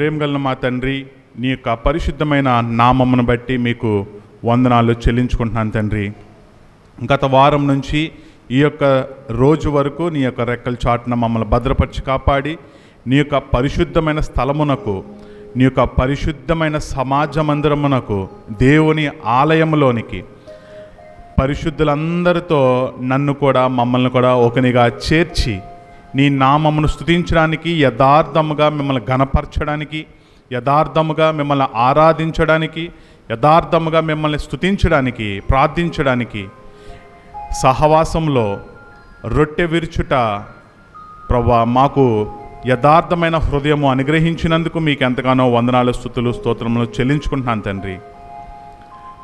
ప్రేమగల మా తండ్రి, నీ యొక్క పరిశుద్ధమైన నామమును బట్టి మీకు వందనాలు చెల్లించుకుంటున్నాను తండ్రి. గత వారం నుంచి ఈ యొక్క రోజు వరకు నీ యొక్క రెక్కల చాటున మమ్మల్ని భద్రపరిచి కాపాడి నీ యొక్క పరిశుద్ధమైన స్థలమునకు, నీ యొక్క పరిశుద్ధమైన సమాజ మందిరమునకు, దేవుని ఆలయములోనికి పరిశుద్ధులందరితో నన్ను కూడా మమ్మల్ని కూడా ఒకనిగా చేర్చి నీ నామమును స్తుతించడానికి, యథార్థముగా మిమ్మల్ని ఘనపరచడానికి, యథార్థముగా మిమ్మల్ని ఆరాధించడానికి, యథార్థముగా మిమ్మల్ని స్తుతించడానికి, ప్రార్థించడానికి సహవాసంలో రొట్టె విరుచుట ప్రభువా మాకు యథార్థమైన హృదయము అనుగ్రహించినందుకు మీకు ఎంతగానో వందనాలు, స్తుతులు, స్తోత్రములు చెల్లించుకుంటున్నాను తండ్రి.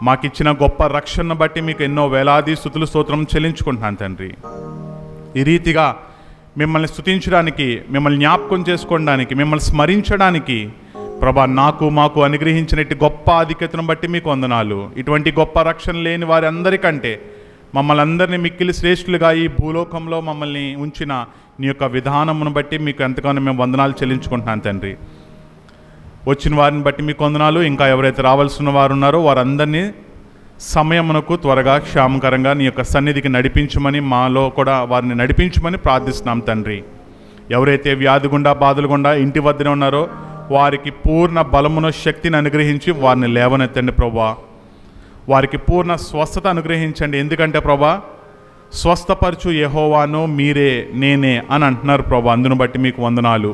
మాకిచ్చిన గొప్ప రక్షణను బట్టి మీకు ఎన్నో వేలాది స్తుతులు, స్తోత్రం చెల్లించుకుంటున్నాను తండ్రి. ఈ రీతిగా మిమ్మల్ని స్తుతించడానికి, మిమ్మల్ని జ్ఞాపకం చేసుకోవడానికి, మిమ్మల్ని స్మరించడానికి ప్రభా మాకు అనుగ్రహించిన ఇటు గొప్ప ఆధిక్యతను బట్టి మీకు వందనాలు. ఇటువంటి గొప్ప రక్షణ లేని వారి అందరికంటే మమ్మల్ని అందరినీ మిక్కిలి శ్రేష్ఠులుగా ఈ భూలోకంలో మమ్మల్ని ఉంచిన నీ యొక్క విధానమును బట్టి మీకు ఎంతగానో మేము వందనాలు చెల్లించుకుంటున్నాను తండ్రి. వచ్చిన వారిని బట్టి మీకు వందనాలు. ఇంకా ఎవరైతే రావాల్సిన వారు ఉన్నారో వారందరినీ సమయమునకు త్వరగా క్షేమకరంగా నీ యొక్క సన్నిధికి నడిపించమని, మాలో కూడా వారిని నడిపించమని ప్రార్థిస్తున్నాం తండ్రి. ఎవరైతే వ్యాధి గుండా, బాధలు గుండా ఇంటి వద్దనే ఉన్నారో వారికి పూర్ణ బలమును, శక్తిని అనుగ్రహించి వారిని లేవనెత్తండి ప్రభా. వారికి పూర్ణ స్వస్థత అనుగ్రహించండి. ఎందుకంటే ప్రభా, స్వస్థపరచు యెహోవాను మీరే, నేనే అని అంటున్నారు ప్రభా. అందును బట్టి మీకు వందనాలు.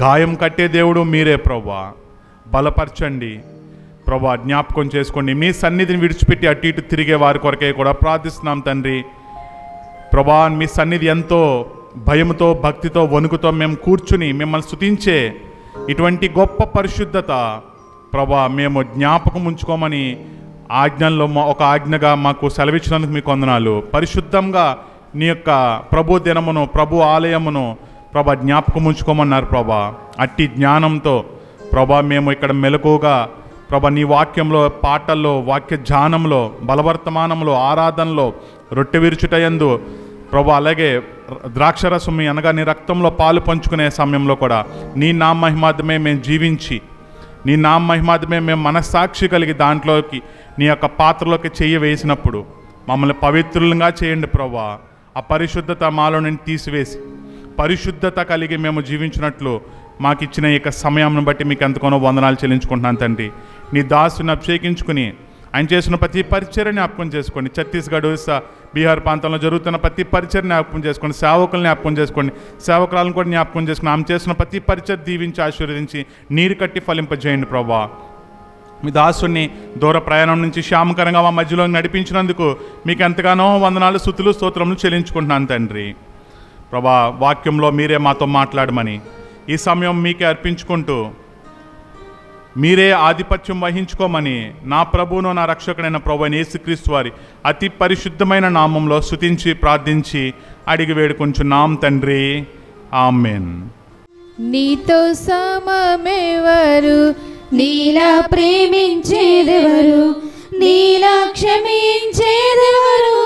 గాయం కట్టే దేవుడు మీరే ప్రభా. బలపరచండి ప్రభా, జ్ఞాపకం చేసుకోండి. మీ సన్నిధిని విడిచిపెట్టి అటు ఇటు తిరిగే వారి కొరకే కూడా ప్రార్థిస్తున్నాం తండ్రి. ప్రభా, మీ సన్నిధి ఎంతో భయంతో, భక్తితో, వణుకుతో మేము కూర్చుని మిమ్మల్ని స్తుతించే ఇటువంటి గొప్ప పరిశుద్ధత ప్రభా మేము జ్ఞాపకం ఉంచుకోమని ఆజ్ఞల్లో ఒక ఆజ్ఞగా మాకు సెలవిచ్చినందుకు మీకు వందనాలు. పరిశుద్ధంగా నీ యొక్క ప్రభు దినమును, ప్రభు ఆలయమును ప్రభా జ్ఞాపకం ఉంచుకోమన్నారు ప్రభా. అట్టి జ్ఞానంతో ప్రభా మేము ఇక్కడ మెలకుగా ప్రభా నీ వాక్యంలో, పాటల్లో, వాక్య ధ్యానంలో, బలవర్తమానంలో, ఆరాధనలో, రొట్టె విరుచుటయందు ప్రభా, అలాగే ద్రాక్షరసం అనగా నీ రక్తంలో పాలు పంచుకునే సమయంలో కూడా నీ నామ మహిమార్థమే మేము జీవించి, నీ నామ మహిమార్థమే మేము మనస్సాక్షి కలిగి దాంట్లోకి నీ యొక్క పాత్రలోకి చెయ్యి వేసినప్పుడు మమ్మల్ని పవిత్రులుగా చేయండి ప్రభా. అపరిశుద్ధత మాలో నుండి తీసివేసి పరిశుద్ధత కలిగి మేము జీవించినట్లు మాకు ఇచ్చిన ఈ యొక్క సమయాన్ని బట్టి మీకు ఎంతగానో వందనాలు చెల్లించుకుంటున్నాను తండ్రి. నీ దాసుని అభిషేకించుకుని ఆయన చేసిన ప్రతి పరిచర్ని జ్ఞాపకం చేసుకోండి. ఛత్తీస్గఢ్, ఒరిస్సా, బీహార్ ప్రాంతంలో జరుగుతున్న ప్రతి పరిచర్ని జ్ఞాపకం చేసుకోండి. సేవకులను జ్ఞాపకం చేసుకోండి. సేవకురాలను కూడా జ్ఞాపకం చేసుకుని ఆమె చేసిన ప్రతి పరిచర్ దీవించి, ఆశీర్వదించి, నీరు కట్టి ఫలింపజేయండి ప్రభా. మీ దాసుని దూర ప్రయాణం నుంచి క్షేమకరంగా మా మధ్యలో నడిపించినందుకు మీకు ఎంతగానో వందనాలు, స్తుతులు, స్తోత్రములు చెల్లించుకుంటున్నాను తండ్రి. ప్రభా, వాక్యంలో మీరే మాతో మాట్లాడమని ఈ సమయం మీకే అర్పించుకుంటూ మీరే ఆధిపత్యం వహించుకోమని నా ప్రభువును, నా రక్షకుడైన ప్రభువైన యేసుక్రీస్తు వారి అతి పరిశుద్ధమైన నామంలో స్తుతించి, ప్రార్థించి, అడిగి వేడుకొంచున్నాం తండ్రి. ఆమేన్. నీతో సమమెవరు, నీలా ప్రేమించేదెవరు, నీలా క్షమించేదెవరు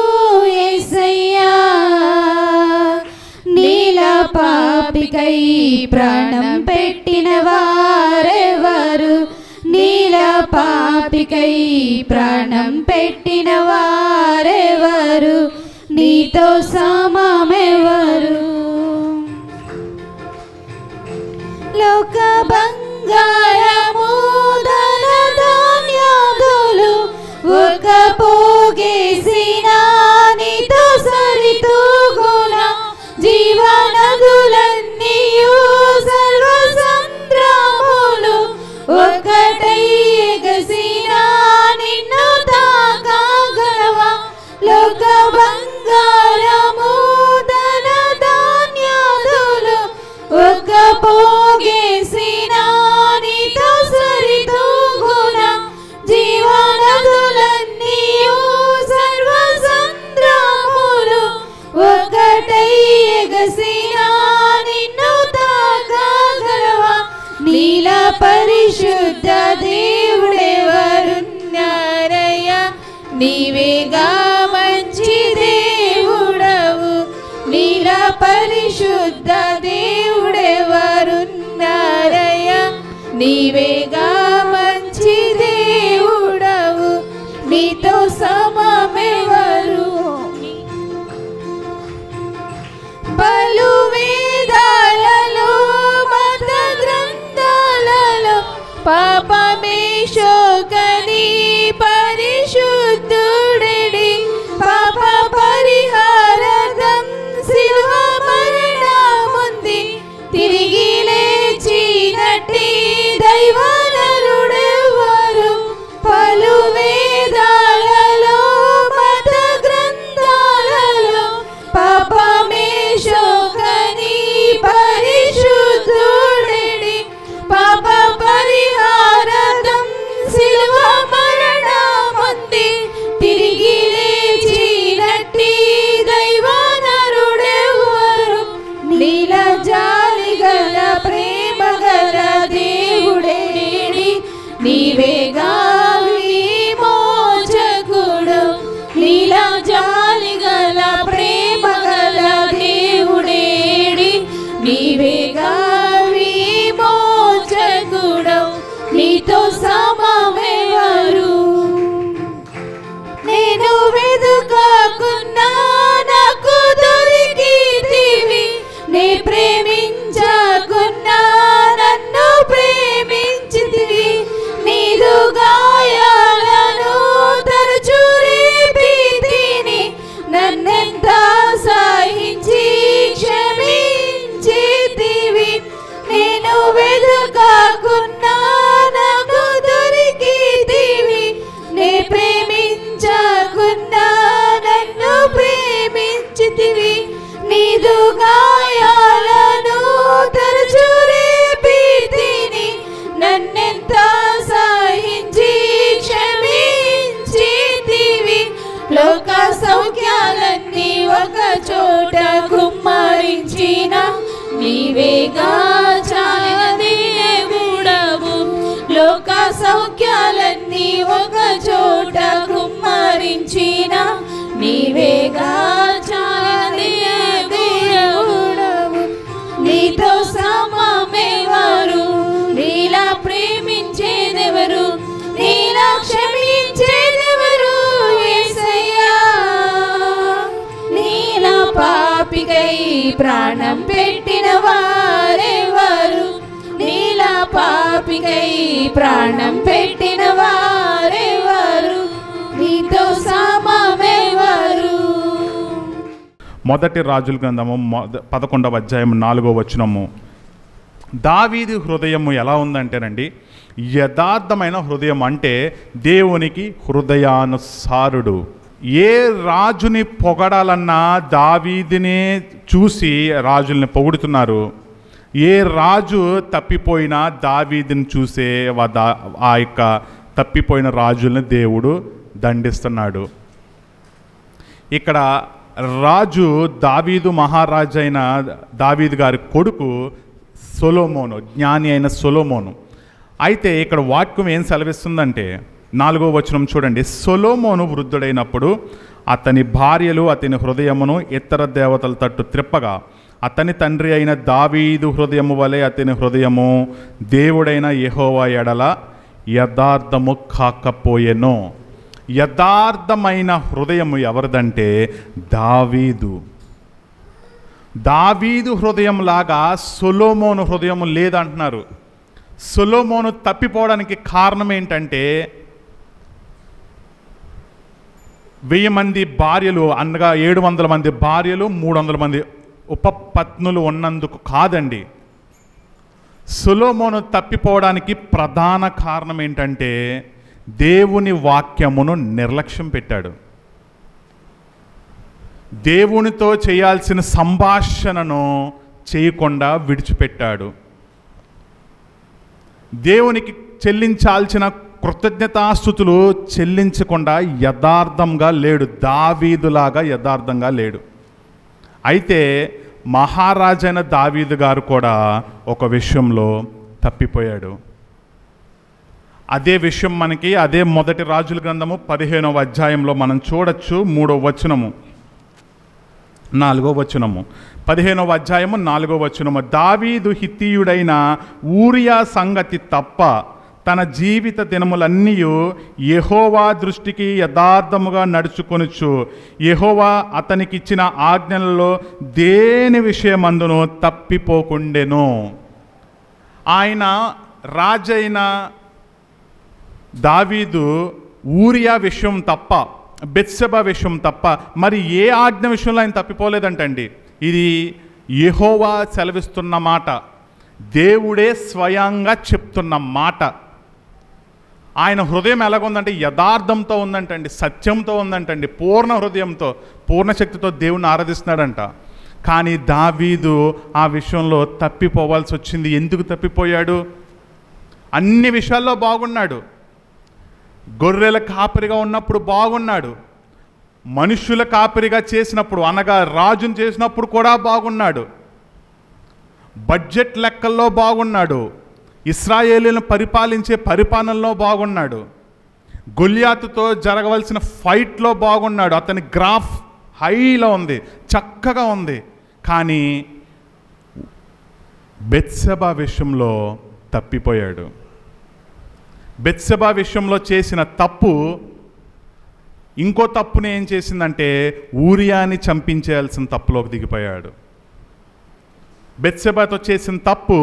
యేసయ్యా. నీలా పాపికై ప్రాణం పెట్టిన వారెవరు, నీలా పాపికై ప్రాణం పెట్టిన వారెవరు, నీతో సమమెవరు. లోక బంగారము, ధన ధాన్యాదులు ఒక పోగేసిన నీతో సరితూగున, జీవనదులన్నీయు సర్వ సంద్రములు ఒకటై ఎగసిన నిన్ను తాకగలవా. లోక బంగారము, ధన ధాన్యాదులు ఒక పోగేసిన నీతో సరితూగున, జీవనదులన్నీయు సర్వ సంద్రములు ఒకటై ఎగసిన నిన్ను తాకగలవా. నీలా పరిశుద్ధ దేవుడెవరున్నారయ్యా, నీవేగా మంచి దేవుడవు. నీలా పరిశుద్ధ దేవుడెవరున్నారయ్యా, నీవేగా మంచి దేవుడవు, నీతో సమమెవరు. పలు వేదాలలో మత గ్రంథాలలో పాపమే శోకని పరిశుద్ధుడెడి పాప పరిహారదం శిలువ మరణముంది తిరిగి లేచినట్టి దైవనరుడెవరు. పలు వేదాలలో మత గ్రంథాలలో పాపమే శోకని పరిశుద్ధుడెడి పాప పరిహారదం శిలువ మరణముంది తిరిగి లేచినట్టి దైవనరుడెవరు. నీల జాలి గల ప్రేమ గల దేవుడేడి నీవేగా విమోచకుడు. నీల జాలి గల ప్రేమ గల దేవుడేడి నీవేగా విమోచకుడు, నీతో సమమెవరు. నేను వెదుకకున్నా నాకు దొరికితివి, నే ప్రేమించకున్నా నన్ను ప్రేమించితివి. నీదు గాయాలను తరచు రేపితిని, నన్నెంత సహించి క్షమించితివి. నేను వెదుకకున్నా నాకు దొరికితివి, నే ప్రేమించకున్నా నన్ను ప్రేమించితివి. నీదు గాయాలను తరచు రేపితిని, నన్నెంత సహించి క్షమించితివి. లోక సౌఖ్యాలన్నీ ఒక చోట కుమ్మరించిన నీవేగా చాలని దేవుడవు. లోక సౌఖ్యాలన్నీ ఒక చోట కుమ్మరించిన నీవేగా చాలని దేవుడవు, నీతో సమమెవరు. నీలా ప్రేమించేదెవరు, నీలా క్షమించేదెవరు యేసయ్యా. నీలా పాపికై ప్రాణం పెట్టిన వారెవరు, నీలా పాపికై ప్రాణం పెట్టిన వారెవరు, నీతో సమమెవరు. మొదటి రాజుల గ్రంథము 11వ అధ్యాయం 4వ వచనము. దావీదు హృదయము ఎలా ఉందంటేనండి, యథార్థమైన హృదయం అంటే దేవునికి హృదయానుసారుడు. ఏ రాజుని పొగడాలన్నా దావీదునే చూసి రాజుల్ని పొగుడుతున్నారు. ఏ రాజు తప్పిపోయినా దావీదుని చూసే ఆ యొక్క తప్పిపోయిన రాజుల్ని దేవుడు దండిస్తున్నాడు. ఇక్కడ రాజు దావీదు మహారాజు అయిన దావీదు గారి కొడుకు సొలొమోను, జ్ఞాని అయిన సొలొమోను. అయితే ఇక్కడ వాక్యం ఏం సెలవిస్తుందంటే 4వ వచనం చూడండి. సొలొమోను వృద్ధుడైనప్పుడు అతని భార్యలు అతని హృదయమును ఇతర దేవతల తట్టు త్రిప్పగా అతని తండ్రి అయిన దావీదు హృదయము వలె అతని హృదయము దేవుడైన యెహోవా ఎడల యథార్థము కాకపోయెను. యథార్థమైన హృదయము ఎవరిదంటే దావీదు. దావీదు హృదయం లాగా సొలొమోను హృదయం లేదంటున్నారు. సొలొమోను తప్పిపోవడానికి కారణం ఏంటంటే 1000 మంది భార్యలు అనగా 700 మంది భార్యలు 300 మంది ఉపపత్నులు ఉన్నందుకు కాదండి. సొలొమోను తప్పిపోవడానికి ప్రధాన కారణం ఏంటంటే దేవుని వాక్యమును నిర్లక్ష్యం పెట్టాడు. దేవునితో చేయాల్సిన సంభాషణను చేయకుండా విడిచిపెట్టాడు. దేవునికి చెల్లించాల్సిన కృతజ్ఞతాస్తుతులు చెల్లించకుండా యథార్థంగా లేడు. దావీదులాగా యథార్థంగా లేడు. అయితే మహారాజైన దావీదు గారు కూడా ఒక విషయంలో తప్పిపోయాడు. అదే విషయం మనకి అదే మొదటి రాజుల గ్రంథము 15వ అధ్యాయంలో మనం చూడొచ్చు. 3వ వచనము. 4వ వచనము, 15వ అధ్యాయము 4వ వచనము. దావీదు హిత్తీయుడైన ఊరియా సంగతి తప్ప తన జీవిత దినములన్నీ యెహోవా దృష్టికి యథార్థముగా నడుచుకొనుచు యెహోవా అతనికిచ్చిన ఆజ్ఞలలో దేని విషయమందును తప్పిపోకుండెను. ఆయన రాజైన దావీదు ఊరియా విషయం తప్ప, బెత్షెబా విషయం తప్ప మరి ఏ ఆజ్ఞ విషయంలో ఆయన తప్పిపోలేదంటండి. ఇది యెహోవా సెలవిస్తున్న మాట, దేవుడే స్వయంగా చెప్తున్న మాట. ఆయన హృదయం ఎలాగుందంటే యథార్థంతో ఉందంటండి, సత్యంతో ఉందంటండి, పూర్ణ హృదయంతో పూర్ణ శక్తితో దేవుణ్ణి ఆరాధిస్తున్నాడంట. కానీ దావీదు ఆ విషయంలో తప్పిపోవాల్సి వచ్చింది. ఎందుకు తప్పిపోయాడు? అన్ని విషయాల్లో బాగున్నాడు. గొర్రెల కాపరిగా ఉన్నప్పుడు బాగున్నాడు, మనుష్యుల కాపరిగా చేసినప్పుడు అనగా రాజును చేసినప్పుడు కూడా బాగున్నాడు, బడ్జెట్ లెక్కల్లో బాగున్నాడు, ఇశ్రాయేలును పరిపాలించే పరిపాలనలో బాగున్నాడు, గొల్యాతుతో జరగవలసిన ఫైట్లో బాగున్నాడు. అతని గ్రాఫ్ హైలో ఉంది, చక్కగా ఉంది. కానీ బెత్షెబా విషయంలో తప్పిపోయాడు. బెత్షెబా విషయంలో చేసిన తప్పు ఇంకో తప్పుని ఏం చేసిందంటే ఊరియాని చంపించేయాల్సిన తప్పులోకి దిగిపోయాడు. బెత్షెబాతో చేసిన తప్పు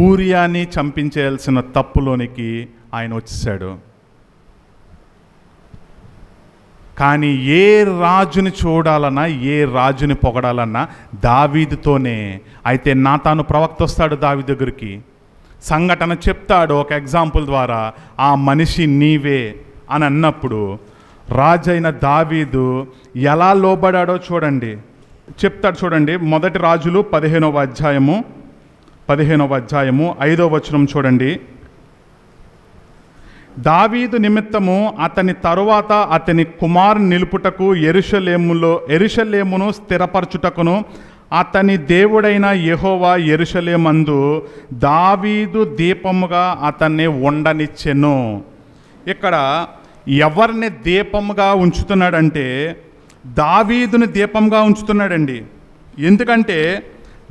ఊరియాని చంపించేయాల్సిన తప్పులోనికి ఆయన వచ్చేసాడు. కానీ ఏ రాజుని చూడాలన్నా, ఏ రాజుని పొగడాలన్నా దావీదుతోనే. అయితే నాతాను ప్రవక్త వస్తాడు దావీదు దగ్గరికి, సంఘటన చెప్తాడు ఒక ఎగ్జాంపుల్ ద్వారా, ఆ మనిషి నీవే అని అన్నప్పుడు రాజైన దావీదు ఎలా లోబడాడో చూడండి. చెప్తాడు చూడండి. 1 రాజులు 15వ అధ్యాయము 5వ వచనం చూడండి. దావీదు నిమిత్తము అతని తరువాత అతని కుమారుని నిలుపుటకు యెరూషలేమును స్థిరపరచుటకును అతని దేవుడైన యెహోవా యెరూషలేమందు దావీదు దీపముగా అతన్ని ఉండనిచ్చెను. ఇక్కడ ఎవరిని దీపముగా ఉంచుతున్నాడంటే దావీదుని దీపంగా ఉంచుతున్నాడండి. ఎందుకంటే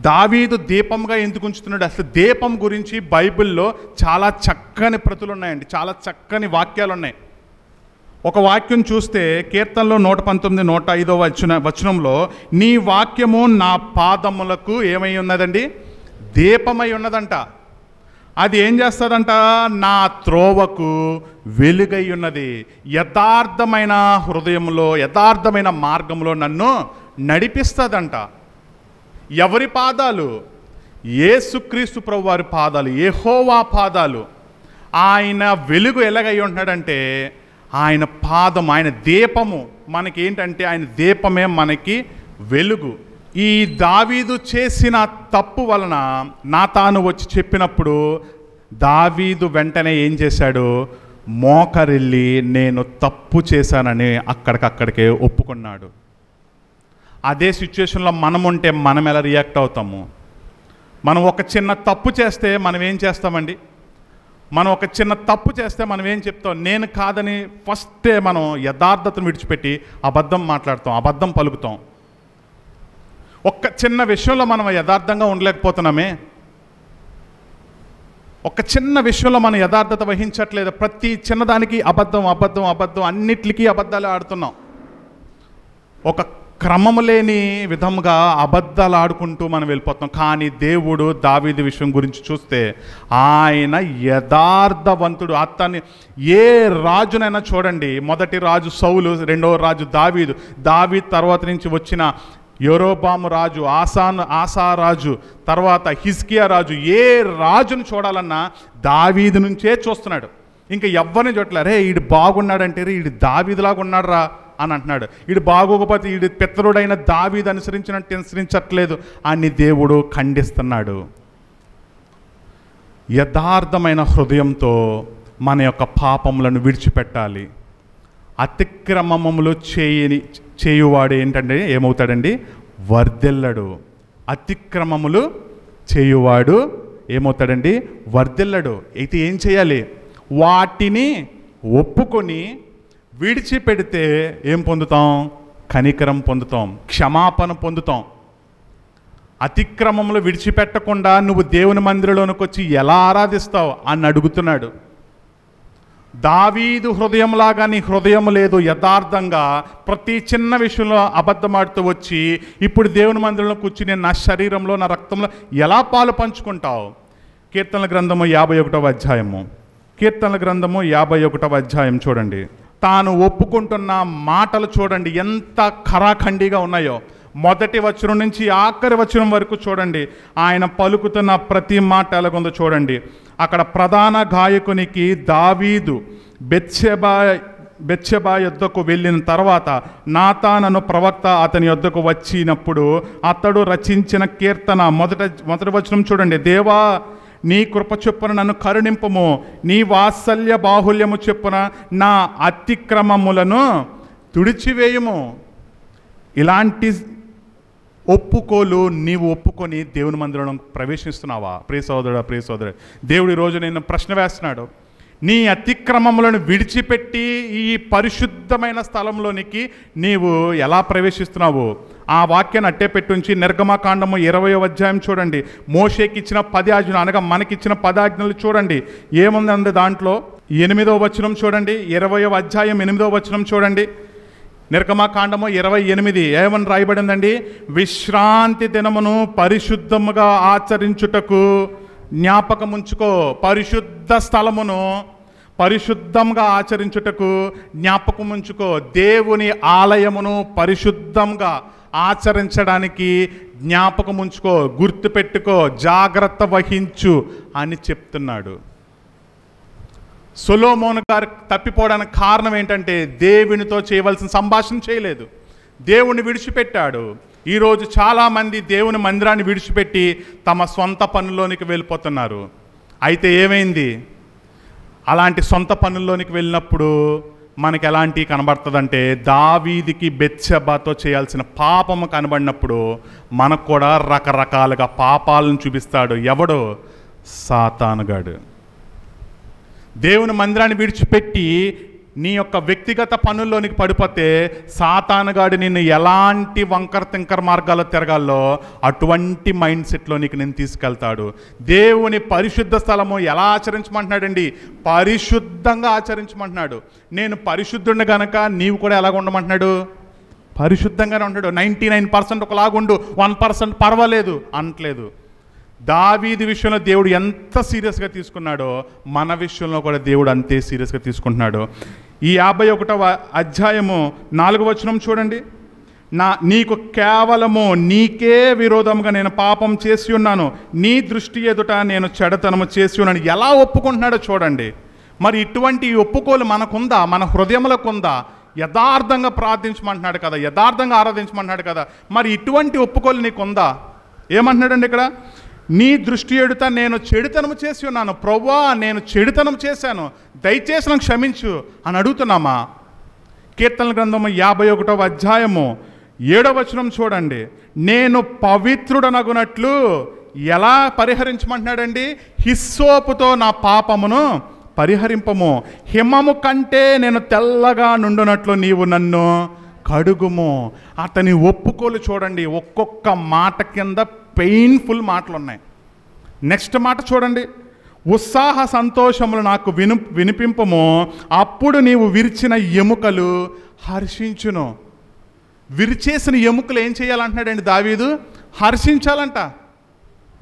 దావీదు దీపంగా ఎందుకు ఉంచుతున్నాడు? అసలు దీపం గురించి బైబిల్లో చాలా చక్కని ప్రతులు ఉన్నాయండి, చాలా చక్కని వాక్యాలు ఉన్నాయి. ఒక వాక్యం చూస్తే కీర్తనలో 119, 105వ వచనంలో నీ వాక్యము నా పాదములకు ఏమై ఉన్నదండి? దీపమై ఉన్నదంట. అది ఏం చేస్తుందంట? నా త్రోవకు వెలుగై ఉన్నది. యథార్థమైన హృదయంలో, యథార్థమైన మార్గంలో నన్ను నడిపిస్తుందంట. ఎవరి పాదాలు? యేసుక్రీస్తు ప్రభు వారి పాదాలు, యెహోవా పాదాలు. ఆయన వెలుగు ఎలాగై ఉంటున్నాడంటే ఆయన పాదం, ఆయన దీపము మనకేంటంటే ఆయన దీపమే మనకి వెలుగు. ఈ దావీదు చేసిన తప్పు వలన నాతాను వచ్చి చెప్పినప్పుడు దావీదు వెంటనే ఏం చేశాడు? మోకరిల్లి నేను తప్పు చేశానని అక్కడికక్కడికే ఒప్పుకున్నాడు. అదే సిచ్యువేషన్లో మనం ఉంటే మనం ఎలా రియాక్ట్ అవుతాము? మనం ఒక చిన్న తప్పు చేస్తే మనం ఏం చేస్తామండి? మనం ఒక చిన్న తప్పు చేస్తే మనం ఏం చెప్తాం? నేను కాదని ఫస్టే మనం యథార్థతను విడిచిపెట్టి అబద్ధం మాట్లాడతాం, అబద్ధం పలుకుతాం. ఒక్క చిన్న విషయంలో మనం యథార్థంగా ఉండలేకపోతున్నామే. ఒక చిన్న విషయంలో మనం యథార్థత వహించట్లేదు. ప్రతి చిన్నదానికి అబద్ధం అబద్ధం అబద్ధం, అన్నిటికీ అబద్ధాలు ఆడుతున్నాం. ఒక క్రమము లేని విధంగా అబద్ధాలు ఆడుకుంటూ మనం వెళ్ళిపోతాం. కానీ దేవుడు దావీదు విషయం గురించి చూస్తే ఆయన యథార్థవంతుడు. అతన్ని ఏ రాజునైనా చూడండి, 1 రాజు సౌలు, 2వ రాజు దావీదు, దావీదు తర్వాత నుంచి వచ్చిన యెరోబాము రాజు, ఆసా రాజు, తర్వాత హిజ్కియా రాజు, ఏ రాజును చూడాలన్నా దావీదు నుంచే చూస్తున్నాడు. ఇంకా ఎవరిని చూడలే. రే ఈడు బాగున్నాడంటే రే ఈడు దావీదులాగా ఉన్నాడు రా అని అంటున్నాడు. ఈడు బాగోకపోతే ఈడు పితరుడైన దావీదు అనుసరించట్లేదు అని దేవుడు ఖండిస్తున్నాడు. యథార్థమైన హృదయంతో మన యొక్క పాపములను విడిచిపెట్టాలి. అతిక్రమములు చేయువాడు ఏంటంటే ఏమవుతాడండి? వర్ధిల్లడు. అతిక్రమములు చేయువాడు ఏమవుతాడండి? వర్ధిల్లడు. అయితే ఏం చేయాలి? వాటిని ఒప్పుకొని విడిచిపెడితే ఏం పొందుతాం? కనికరం పొందుతాం, క్షమాపణ పొందుతాం. అతిక్రమంలో విడిచిపెట్టకుండా నువ్వు దేవుని మందిరంలోనికి వచ్చి ఎలా ఆరాధిస్తావు అని అడుగుతున్నాడు. దావీదు హృదయంలాగా నీ హృదయం లేదు. యథార్థంగా ప్రతి చిన్న విషయంలో అబద్ధమాడుతూ వచ్చి ఇప్పుడు దేవుని మందిరంలో కూర్చుని నా శరీరంలో నా రక్తంలో ఎలా పాలు పంచుకుంటావు? కీర్తనల గ్రంథము 51వ అధ్యాయము, కీర్తనల గ్రంథము 51వ అధ్యాయం చూడండి. తాను ఒప్పుకుంటున్న మాటలు చూడండి ఎంత ఖరాఖండిగా ఉన్నాయో. మొదటి వచనం నుంచి ఆఖరి వచనం వరకు చూడండి. ఆయన పలుకుతున్న ప్రతి మాట ఎలాగుందో చూడండి. అక్కడ ప్రధాన గాయకునికి దావీదు బెత్షెబా యొద్దకు వెళ్ళిన తర్వాత నాతానను ప్రవక్త అతని యొద్దకు వచ్చినప్పుడు అతడు రచించిన కీర్తన మొదటి వచనం చూడండి. దేవా, నీ కృప చొప్పున నన్ను కరుణింపుము, నీ వాత్సల్య బాహుల్యము చొప్పున నా అతిక్రమములను తుడిచివేయుము. ఇలాంటి ఒప్పుకోలు నీవు ఒప్పుకొని దేవుని మందిరంలో ప్రవేశిస్తున్నావా? ప్రియ సోదరుడా, ప్రియ సోదరుడు, దేవుడు ఈరోజు నేను ప్రశ్న వేస్తున్నాడు. నీ అతిక్రమములను విడిచిపెట్టి ఈ పరిశుద్ధమైన స్థలంలోనికి నీవు ఎలా ప్రవేశిస్తున్నావు? ఆ వాక్యాన్ని అట్టే పెట్టుంచి నిర్గమకాండము 20వ అధ్యాయం చూడండి. మోషేకి ఇచ్చిన 10 ఆజ్ఞలు అనగా మనకిచ్చిన 10 ఆజ్ఞలు చూడండి. ఏముందండి దాంట్లో? 8వ వచనం చూడండి. 20వ అధ్యాయం 8వ వచనం చూడండి. నిర్గమకాండము 28 ఏమని రాయబడిందండి? విశ్రాంతి దినమును పరిశుద్ధముగా ఆచరించుటకు జ్ఞాపకముంచుకో. పరిశుద్ధ స్థలమును పరిశుద్ధంగా ఆచరించుటకు జ్ఞాపకముంచుకో. దేవుని ఆలయమును పరిశుద్ధంగా ఆచరించడానికి జ్ఞాపకముంచుకో, గుర్తుపెట్టుకో, జాగ్రత్త వహించు అని చెప్తున్నాడు. సొలొమోను గారు తప్పిపోవడానికి కారణం ఏంటంటే దేవునితో చేయవలసిన సంభాషణ చేయలేదు, దేవుణ్ణి విడిచిపెట్టాడు. ఈరోజు చాలామంది దేవుని మందిరాన్ని విడిచిపెట్టి తమ సొంత పనుల్లోనికి వెళ్ళిపోతున్నారు. అయితే ఏమైంది? అలాంటి సొంత పనుల్లోనికి వెళ్ళినప్పుడు మనకి ఎలాంటి కనబడుతుందంటే దావీదికి బెత్షెబాతో చేయాల్సిన పాపము కనబడినప్పుడు మనకు కూడా రకరకాలుగా పాపాలను చూపిస్తాడు. ఎవడు? సాతానుగాడు. దేవుని మందిరాన్ని విడిచిపెట్టి నీ యొక్క వ్యక్తిగత పనుల్లోనికి పడిపోతే సాతానుగాడు నిన్ను ఎలాంటి వంకర తింకర మార్గాల్లో తిరగాలో అటువంటి మైండ్ సెట్లో నీకు నేను తీసుకెళ్తాడు. దేవుని పరిశుద్ధ స్థలము ఎలా ఆచరించమంటున్నాడండి? పరిశుద్ధంగా ఆచరించమంటున్నాడు. నేను పరిశుద్ధుడిని గనక నీవు కూడా ఎలాగ ఉండమంటున్నాడు? పరిశుద్ధంగానే ఉంటాడు. 99% ఒకలాగుండు, 1% పర్వాలేదు అనట్లేదు. దావీదు విషయంలో దేవుడు ఎంత సీరియస్గా తీసుకున్నాడో మన విషయంలో కూడా దేవుడు అంతే సీరియస్గా తీసుకుంటున్నాడు. ఈ 51వ అధ్యాయము 4వ వచనం చూడండి. నీకు కేవలము నీకే విరోధంగా నేను పాపం చేసి ఉన్నాను, నీ దృష్టి ఎదుట నేను చెడతనము చేసి ఉన్నాను. ఎలా ఒప్పుకుంటున్నాడో చూడండి. మరి ఇటువంటి ఒప్పుకోలు మనకుందా? మన హృదయములకు ఉందా? యథార్థంగా ప్రార్థించమంటున్నాడు కదా, యథార్థంగా ఆరాధించమంటున్నాడు కదా. మరి ఇటువంటి ఒప్పుకోలు నీకుందా? ఏమంటున్నాడండి ఇక్కడ? నీ దృష్టి ఎడుత నేను చెడుతనము చేసి ఉన్నాను. ప్రభువా, నేను చెడుతనం చేశాను, దయచేసి నాకు క్షమించు అని అడుగుతున్నామా? కీర్తనల గ్రంథము 51వ అధ్యాయము 7వ వచనం చూడండి. నేను పవిత్రుడనగునట్లు ఎలా పరిహరించమంటున్నాడండి? హిస్సోపుతో నా పాపమును పరిహరింపము, హిమము కంటే నేను తెల్లగా నుండునట్లు నీవు నన్ను కడుగుము. అతని ఒప్పుకోలు చూడండి, ఒక్కొక్క మాట కింద పెయిన్ఫుల్ మాటలు ఉన్నాయి. నెక్స్ట్ మాట చూడండి. ఉత్సాహ సంతోషములు నాకు వినిపింపము, అప్పుడు నీవు విరిచిన ఎముకలు హర్షించును. విరిచేసిన ఎముకలు ఏం చేయాలంటున్నాడండి దావీదు? హర్షించాలంట.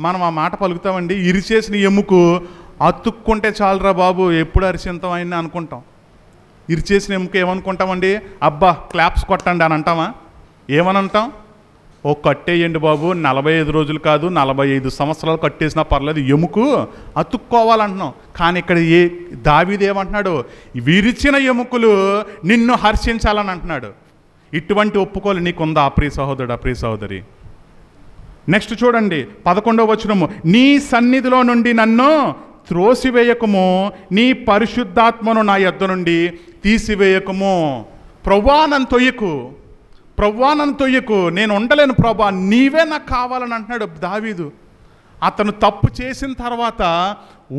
మనం ఆ మాట పలుకుతామండి. ఇరిచేసిన ఎముకు అతుక్కుంటే చాలరా బాబు, ఎప్పుడు హర్షింతాం అయినా అనుకుంటాం. ఇరిచేసిన ఎముక ఏమనుకుంటామండి? అబ్బా క్లాప్స్ కొట్టండి అని అంటామా? ఏమని అంటాం? ఓ కట్టేయండి బాబు, 45 రోజులు కాదు 45 సంవత్సరాలు కట్టేసినా పర్లేదు, ఎముకు అతుక్కోవాలంటున్నాం. కానీ ఇక్కడ దావీదు ఏమంటున్నాడు? విరిచిన ఎముకలు నిన్ను హర్షించాలని అంటున్నాడు. ఇటువంటి ఒప్పుకోలు నీకుందా ప్రియ సహోదరుడా, ప్రియ సహోదరి? నెక్స్ట్ చూడండి 11వ వచనము. నీ సన్నిధిలో నుండి నన్ను త్రోసివేయకము, నీ పరిశుద్ధాత్మను నా యొద్ద నుండి తీసివేయకము. ప్రభువా నన్ను తొయ్యకు, ప్రభువా నన్ను తొయ్యకు, నేను ఉండలేను ప్రభువా, నీవే నాకు కావాలని అంటున్నాడు దావీదు. అతను తప్పు చేసిన తర్వాత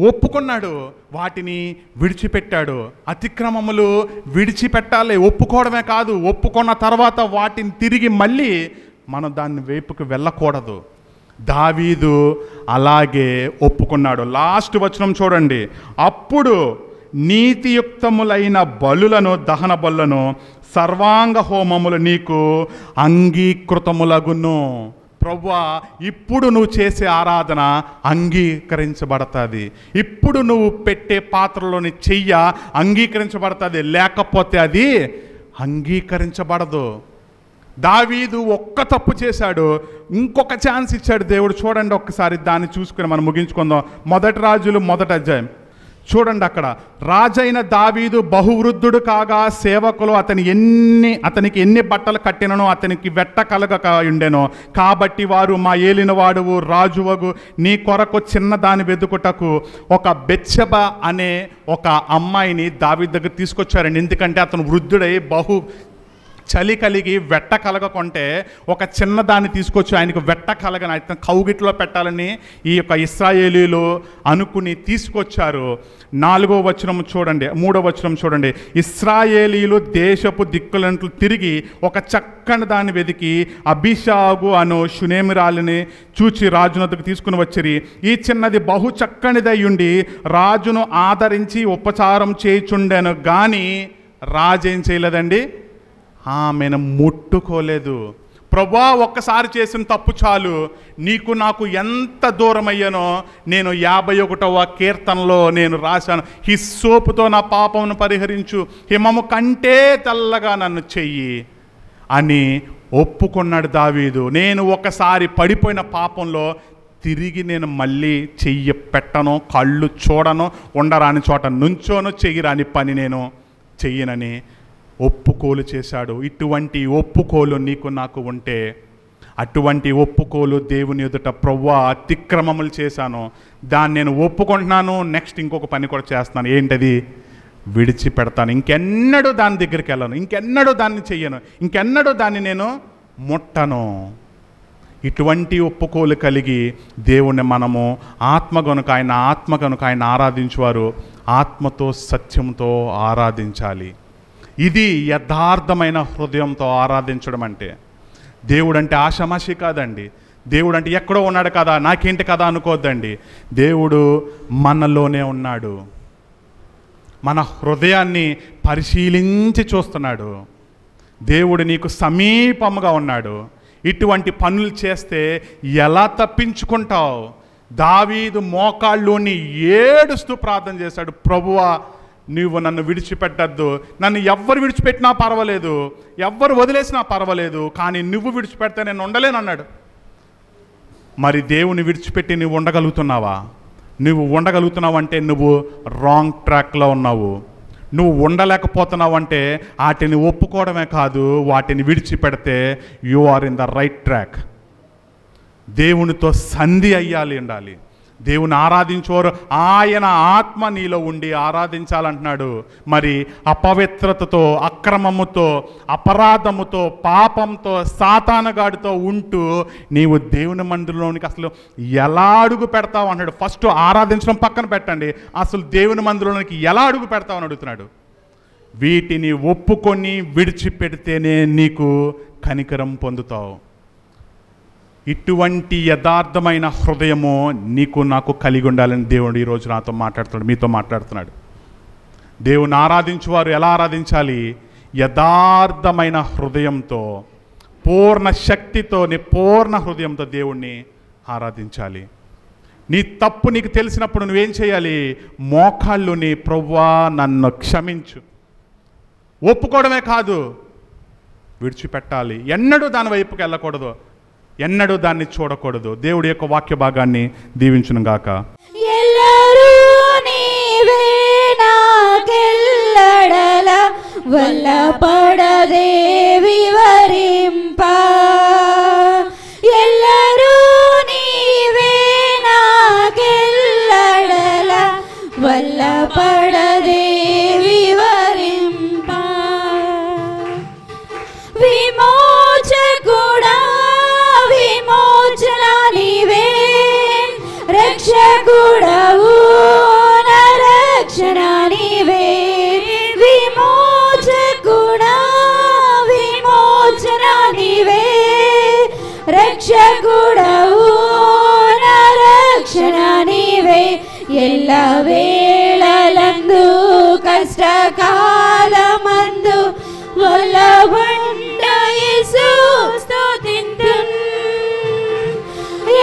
ఒప్పుకున్నాడు, వాటిని విడిచిపెట్టాడు. అతిక్రమములు విడిచిపెట్టాలి, ఒప్పుకోవడమే కాదు, ఒప్పుకున్న తర్వాత వాటిని తిరిగి మళ్ళీ మనం దాని వైపుకు వెళ్ళకూడదు. దావీదు అలాగే ఒప్పుకున్నాడు. లాస్ట్ వచనం చూడండి. అప్పుడు నీతియుక్తములైన బలులను, దహన బలులను, సర్వాంగ హోమములు నీకు అంగీకృతములగును. ప్రభువా, ఇప్పుడు నువ్వు చేసే ఆరాధన అంగీకరించబడుతుంది. ఇప్పుడు నువ్వు పెట్టే పాత్రలోని చెయ్య అంగీకరించబడుతుంది, లేకపోతే అది అంగీకరించబడదు. దావీదు ఒక్క తప్పు చేశాడు, ఇంకొక ఛాన్స్ ఇచ్చాడు దేవుడు. చూడండి ఒక్కసారి, దాన్ని చూసుకుని మనం ముగించుకుందాం. 1 రాజులు 1వ అధ్యాయం చూడండి. అక్కడ రాజైన దావీదు బహువృద్ధుడు కాగా సేవకులు అతనికి ఎన్ని బట్టలు కట్టినను అతనికి వెట్ట కలగక ఉండెను. కాబట్టి వారు, మా ఏలినవాడువు రాజువగు నీ కొరకు చిన్నదాని వెతుకుటకు ఒక బెత్షెబ అనే ఒక అమ్మాయిని దావీదు దగ్గర తీసుకొచ్చారండి. ఎందుకంటే అతను వృద్ధుడై బహు చలి కలిగి వెట్ట కలగకుంటే ఒక చిన్నదాన్ని తీసుకొచ్చి ఆయనకు వెట్ట కలగని ఆయన కౌగిట్లో పెట్టాలని ఈ యొక్క ఇశ్రాయేలీలు అనుకుని తీసుకొచ్చారు. 4వ వచనం చూడండి, 3వ వచనం చూడండి. ఇశ్రాయేలీలు దేశపు దిక్కులంట్లు తిరిగి ఒక చక్కని దాన్ని వెతికి అబీషాగు అను షునేమిరాలిని చూచి రాజునొద్దకు తీసుకుని వచ్చిరి. ఈ చిన్నది బహు చక్కనిదై ఉండి రాజును ఆదరించి ఉపచారం చేయుచుండెను, కానీ రాజు ఏం చేయలేదండి, ఆమెను ముట్టుకోలేదు. ప్రభువా, ఒక్కసారి చేసిన తప్పు చాలు, నీకు నాకు ఎంత దూరం అయ్యానో నేను 51వ కీర్తనలో నేను రాశాను. హిస్సోపుతో నా పాపమును పరిహరించు, హిమము కంటే తెల్లగా నన్ను చెయ్యి అని ఒప్పుకున్నాడు దావీదు. నేను ఒకసారి పడిపోయిన పాపంలో తిరిగి నేను మళ్ళీ చెయ్యి పెట్టను, కళ్ళు చూడను, ఉండరాని చోట నుంచోను, చెయ్యరాని పని నేను చెయ్యనని ఒప్పుకోలు చేశాడు. ఇటువంటి ఒప్పుకోలు నీకు నాకు ఉంటే, అటువంటి ఒప్పుకోలు దేవుని ఎదుట, ప్రభువా అతిక్రమములు చేశాను, దాన్ని నేను ఒప్పుకుంటున్నాను, నెక్స్ట్ ఇంకొక పని కూడా చేస్తాను, ఏంటది, విడిచిపెడతాను, ఇంకెన్నడూ దాని దగ్గరికి వెళ్ళను, ఇంకెన్నడూ దాన్ని చెయ్యను, ఇంకెన్నడూ దాన్ని నేను ముట్టను. ఇటువంటి ఒప్పుకోలు కలిగి దేవుణ్ణి మనము ఆత్మ గనుక ఆయన ఆరాధించువారు ఆత్మతో సత్యంతో ఆరాధించాలి. ఇది యథార్థమైన హృదయంతో ఆరాధించడం అంటే. దేవుడు అంటే ఆషామాషి కాదండి. దేవుడు అంటే ఎక్కడో ఉన్నాడు కదా, నాకేంటి కదా అనుకోవద్దండి. దేవుడు మనలోనే ఉన్నాడు, మన హృదయాన్ని పరిశీలించి చూస్తున్నాడు. దేవుడు నీకు సమీపముగా ఉన్నాడు. ఇటువంటి పనులు చేస్తే ఎలా తప్పించుకుంటావు? దావీదు మోకాళ్ళలోని ఏడుస్తూ ప్రార్థన చేశాడు, ప్రభువా నువ్వు నన్ను విడిచిపెట్టద్దు, నన్ను ఎవ్వరు విడిచిపెట్టినా పర్వాలేదు, ఎవ్వరు వదిలేసినా పర్వాలేదు, కానీ నువ్వు విడిచిపెడితే నేను ఉండలేనన్నాడు. మరి దేవుని విడిచిపెట్టి నువ్వు ఉండగలుగుతున్నావా? నువ్వు ఉండగలుగుతున్నావు అంటే నువ్వు రాంగ్ ట్రాక్లో ఉన్నావు. నువ్వు ఉండలేకపోతున్నావు అంటే వాటిని ఒప్పుకోవడమే కాదు, వాటిని విడిచిపెడితే you are in the right track. దేవునితో సంధి అయ్యాలి, ఉండాలి. దేవుని ఆరాధించేవారు ఆయన ఆత్మ నీలో ఉండి ఆరాధించాలంటున్నాడు. మరి అపవిత్రతతో, అక్రమముతో, అపరాధముతో, పాపంతో, సాతానగాడితో ఉంటూ నీవు దేవుని మందిరంలోనికి అసలు ఎలా అడుగు పెడతావు అన్నాడు. ఫస్ట్ ఆరాధించడం పక్కన పెట్టండి, అసలు దేవుని మందిరంలోనికి ఎలా అడుగు పెడతావు అని అడుగుతున్నాడు. వీటిని ఒప్పుకొని విడిచిపెడితేనే నీకు కనికరం పొందుతావు. ఇటువంటి యథార్థమైన హృదయము నీకు నాకు కలిగి ఉండాలని దేవుడు ఈరోజు నాతో మాట్లాడుతున్నాడు, మీతో మాట్లాడుతున్నాడు. దేవుని ఆరాధించువారు ఎలా ఆరాధించాలి? యథార్థమైన హృదయంతో, పూర్ణ శక్తితో, నీ పూర్ణ హృదయంతో దేవుణ్ణి ఆరాధించాలి. నీ తప్పు నీకు తెలిసినప్పుడు నువ్వేం చేయాలి? మోకాళ్ళుని, ప్రభువా నన్ను క్షమించు, ఒప్పుకోవడమే కాదు విడిచిపెట్టాలి. ఎన్నడూ దాని వైపుకి వెళ్ళకూడదు, ఎన్నడూ దాన్ని చూడకూడదు. దేవుడి యొక్క వాక్య భాగాన్ని దీవించును గాక. ఎల్లరూ నీవే నాకెల్లడల వల్లపడదే వివరింప, ఎల్లరూ నీవే నాకెల్లడల వల్లపడదే వివరింప, విమోచకుడా విమోచన నీవే, రక్షకుడవు రక్షణ నీవే విమోచకుడా విమోచన నీవే రక్షకుడవు నా రక్షణ నీవే ఎల్ల వేళలందు కష్టకాలమందు వల్లబడ్డ యేసు స్తుతింతున్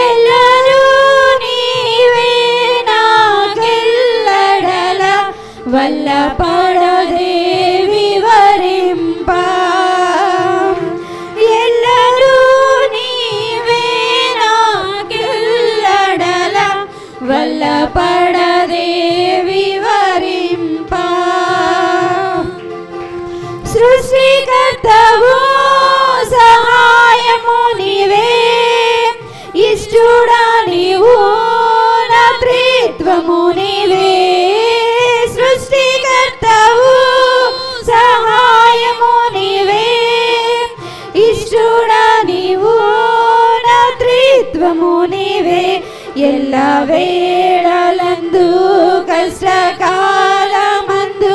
ఎల్లరూ నీవే నాకెల్లడల వల్లపడదే వివరింప ఎల్లరూ నీవే నాకెల్లడల వల్లపడదే వివరింప సృష్టికర్తవు సహాయము నీవే ఇష్టుడా నీవు నా త్రిత్వము నీవే సృష్టికర్తవు సహాయము నీవే ఇష్టుడా నీవు నా త్రిత్వము నీవే ఎల్ల వేళలందు కష్టకాలమందు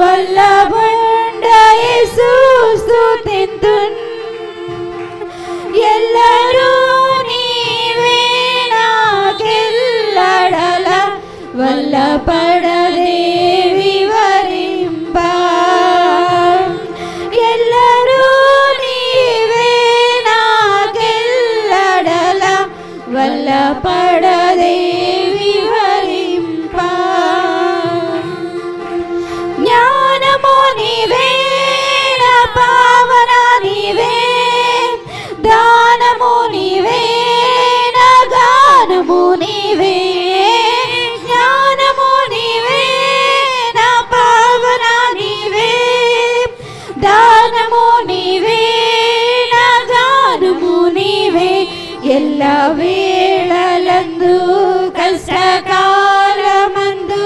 వల్లబడ్డ యేసు స్తుతింతున్ ఎల్లరూ నీవే నాకెల్లడల వల్లపడదే వివరింప ఎల్లరూ నీవే నాకెల్లడల వల్లపడదే వివరింప జ్ఞానము నీవే నా పావన నీవే దానము నీవే నా గానము నీవే జ్ఞానము నీవే నా పావన నీవే దానము నీవే నా గానము నీవే ఎల్ల వేళలందు కష్టకాలమందు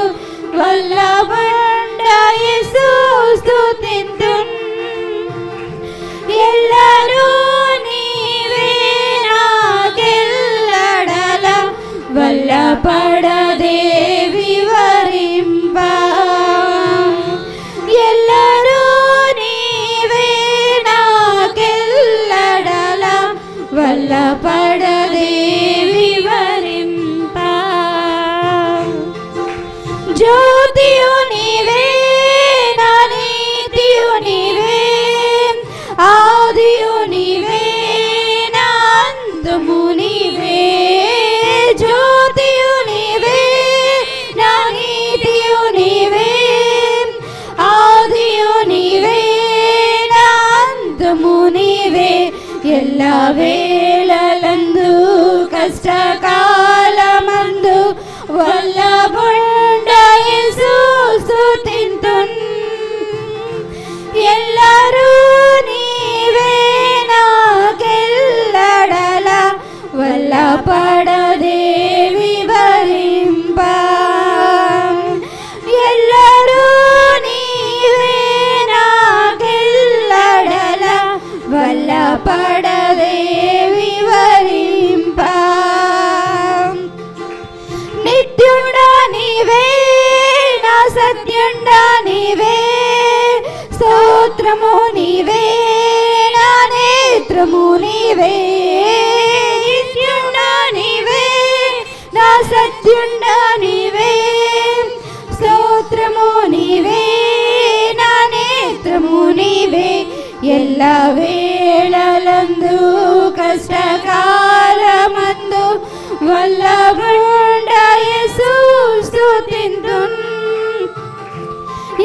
వల్లబడ్డ యేసు స్తుతింతున్ ఎల్లరూ నీవే నాకెల్లడల వల్లపడదే వివరింప ఎల్లరూ నీవే నాకెల్లడల వల్లపడదే వివరింప జ్యోతియు నీవే నా నీతియు నీవే ఆదియు నీవే నా అంతము నీవే జ్యోతియు నీవే నా నీతియు నీవే ఆదియు నీవే నా అంతము నీవే ఎల్ల వేళలందు కష్టకాలమందు వల్లబడ్డ యేసు స్తుతింతున్ ఎల్లరూ నీవే నాకెల్లడల వల్లపడదే వివరింప ఎల్లరూ నీవే నాకెల్లడల వల్లపడదే వివరింప నిత్యుడా నీవే నా సత్యుడా నీవే స్తోత్రము నీవే నా నేత్రము నీవే నిత్యుడా నీవే నా సత్యుడా నీవే స్తోత్రము నీవే నా నేత్రము నీవే ఎల్ల వేళలందు కష్టకాలమందు వల్లబడ్డ యేసు స్తుతింతున్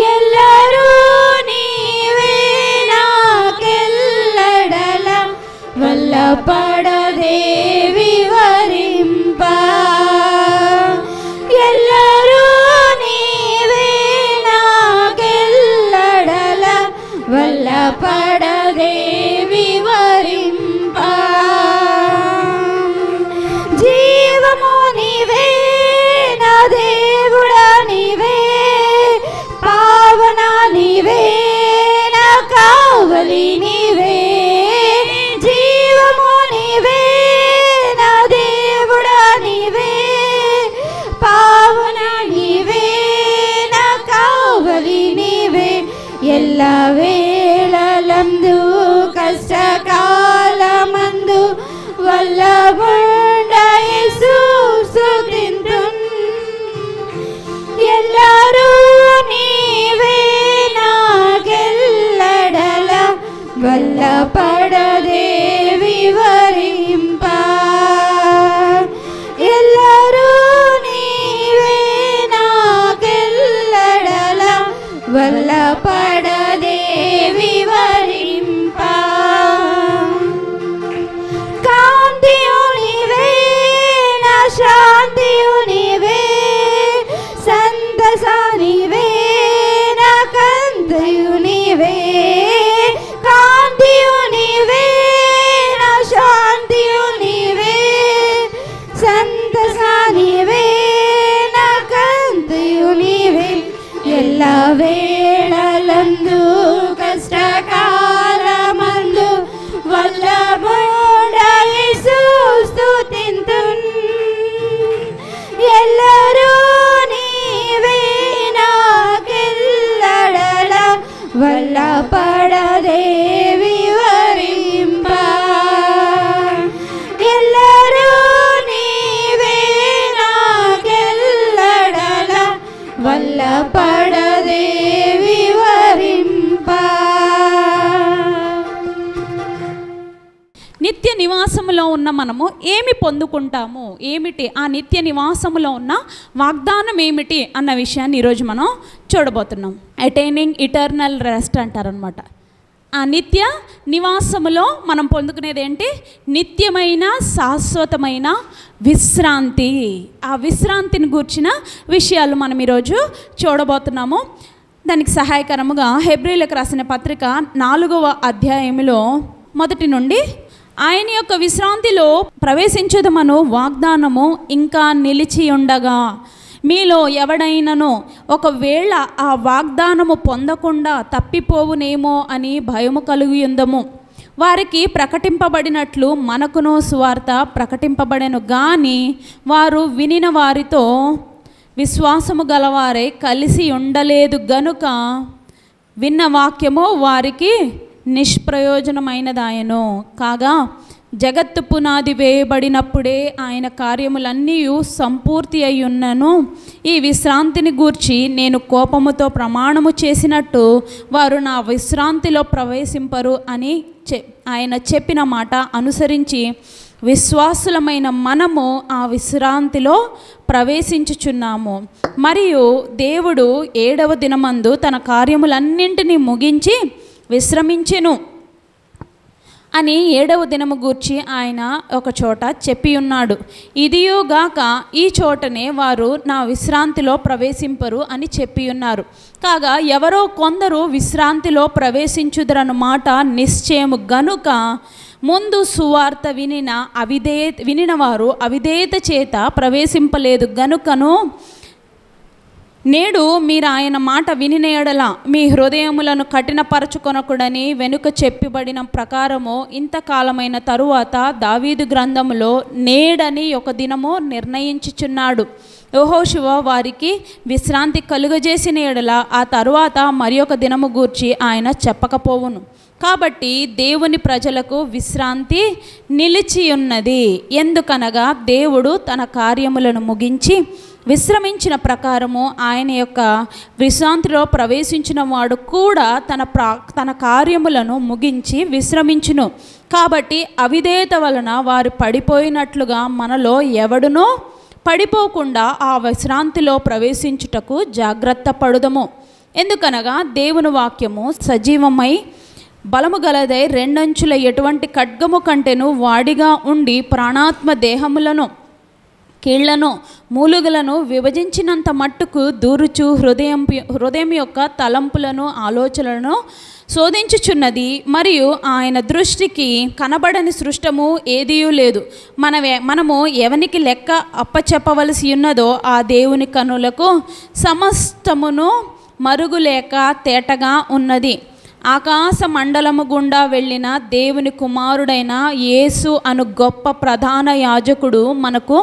ఎల్లరూ నీవే నాకెల్లడల వల్లపడదే వివరింప ఎల్లరూ నీవే నాకెల్లడల వల్లపడదే వివరింప జీవము నీవే నా దేవుడా నీవే ఎల్ల వేళలందు కష్టకాలమందు వల్లభుండ యేసు స్తుతింతున్. ఎల్లరూ నీవే నాకెల్లడల వల్లపడదే వివరింప. ఎల్లరూ నీవే నాకెల్లడల వల్లపడదే వివరింప. కాంతియు నీవే నా శాంతియు నీవే సంతస నీవే నా కంతయు నీవే. కాంతియు నీవే నా శాంతియు నీవే సంతస నీవే నా కంతయు నీవే. ఎల్ల వేళలందు కష్టకాలమందు వల్లభుండ యేసు స్తుతింతున్. ఎల్లరూ నీవే నాకెల్లడల వల్లపడదే వివరింప. ఎల్లరూ నీవే నాకెల్లడల వల్లపడదే వివరింప. నిత్య నివాసములో ఉన్న మనము ఏమి పొందుకుంటాము, ఏమిటి ఆ నిత్య నివాసములో ఉన్న వాగ్దానం ఏమిటి అన్న విషయాన్ని ఈరోజు మనం చూడబోతున్నాం. అటైనింగ్ ఇటర్నల్ రెస్ట్ అంటారనమాట. ఆ నిత్య నివాసములో మనం పొందుకునేది ఏంటి? నిత్యమైన శాశ్వతమైన విశ్రాంతి. ఆ విశ్రాంతిని గూర్చిన విషయాలు మనం ఈరోజు చూడబోతున్నాము. దానికి సహాయకరముగా హెబ్రీలకు రాసిన పత్రిక 4వ అధ్యాయములో 1 నుండి ఆయన యొక్క విశ్రాంతిలో ప్రవేశించుదమను వాగ్దానము ఇంకా నిలిచి ఉండగా మీలో ఎవడైనను ఒకవేళ ఆ వాగ్దానము పొందకుండా తప్పిపోవునేమో అని భయము కలిగి ఉందము. వారికి ప్రకటింపబడినట్లు మనకును సువార్త ప్రకటింపబడెను గాని వారు వినిన వారితో విశ్వాసము గలవారై కలిసి ఉండలేదు గనుక విన్న వాక్యము వారికి నిష్ప్రయోజనమైనదాయను. కాగా జగత్తు పునాది వేయబడినప్పుడే ఆయన కార్యములన్నీ సంపూర్తి అయ్యున్నను. ఈ విశ్రాంతిని గూర్చి నేను కోపముతో ప్రమాణము చేసినట్టు వారు నా విశ్రాంతిలో ప్రవేశింపరు అని ఆయన చెప్పిన మాట అనుసరించి విశ్వాసులమైన మనము ఆ విశ్రాంతిలో ప్రవేశించుచున్నాము. మరియు దేవుడు 7వ దినమందు తన కార్యములన్నింటినీ ముగించి విశ్రమించెను అని 7వ దినము గూర్చి ఆయన ఒక చోట చెప్పి ఉన్నాడు. ఇదియోగాక ఈ చోటనే వారు నా విశ్రాంతిలో ప్రవేశింపరు అని చెప్పి ఉన్నారు. కాగా ఎవరో కొందరు విశ్రాంతిలో ప్రవేశించుదరన్నమాట నిశ్చయము గనుక ముందు సువార్త వినిన వారు అవిధేయత చేత ప్రవేశింపలేదు గనుకను నేడు మీరు ఆయన మాట వినిన యెడల మీ హృదయములను కఠినపరచుకొనకుడని వెనుక చెప్పబడిన ప్రకారము ఇంతకాలమైన తరువాత దావీదు గ్రంథములో నేడని ఒక దినము నిర్ణయించుచున్నాడు. యెహోషువ వారికి విశ్రాంతి కలుగజేసిన యెడల ఆ తరువాత మరి ఒక దినము గూర్చి ఆయన చెప్పకపోవును. కాబట్టి దేవుని ప్రజలకు విశ్రాంతి నిలిచి ఉన్నది. ఎందుకనగా దేవుడు తన కార్యములను ముగించి విశ్రమించిన ప్రకారము ఆయన యొక్క విశ్రాంతిలో ప్రవేశించిన వాడు కూడా తన కార్యములను ముగించి విశ్రమించును. కాబట్టి అవిధేయత వలన వారు పడిపోయినట్లుగా మనలో ఎవడునూ పడిపోకుండా ఆ విశ్రాంతిలో ప్రవేశించుటకు జాగ్రత్త పడుదము. ఎందుకనగా దేవుని వాక్యము సజీవమై బలము గలదై రెండంచుల ఎటువంటి ఖడ్గము కంటెను వాడిగా ఉండి ప్రాణాత్మ దేహములను కీళ్లను మూలుగలను విభజించినంత మట్టుకు దూరుచు హృదయం యొక్క తలంపులను ఆలోచనలను శోధించుచున్నది. మరియు ఆయన దృష్టికి కనబడని సృష్టము ఏదియూ లేదు. మనము ఎవనికి లెక్క అప్పచెప్పవలసి ఉన్నదో ఆ దేవుని కనులకు సమస్తమును మరుగులేక తేటగా ఉన్నది. ఆకాశ మండలము గుండా వెళ్ళిన దేవుని కుమారుడైన యేసు అను గొప్ప ప్రధాన యాజకుడు మనకు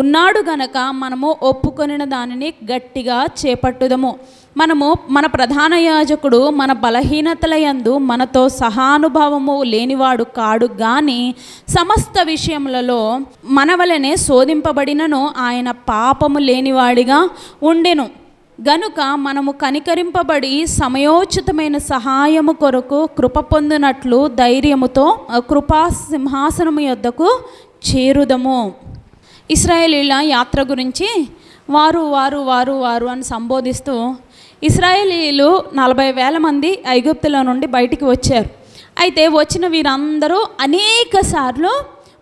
ఉన్నాడు గనక మనము ఒప్పుకొనిన దానిని గట్టిగా చేపట్టుదము. మనము మన ప్రధాన యాజకుడు మన బలహీనతల యందు మనతో సహానుభావము లేనివాడు కాడు గాని సమస్త విషయములలో మన వలనే శోధింపబడినను ఆయన పాపము లేనివాడిగా ఉండెను. గనుక మనము కనికరింపబడి సమయోచితమైన సహాయము కొరకు కృప పొందినట్లు ధైర్యముతో కృపా సింహాసనము యొద్దకు చేరుదము. ఇశ్రాయేలీల యాత్ర గురించి వారు వారు వారు వారు అని సంబోధిస్తూ ఇశ్రాయేలీలు 40,000 మంది ఐగుప్తులో నుండి బయటికి వచ్చారు. అయితే వచ్చిన వీరందరూ అనేక సార్లు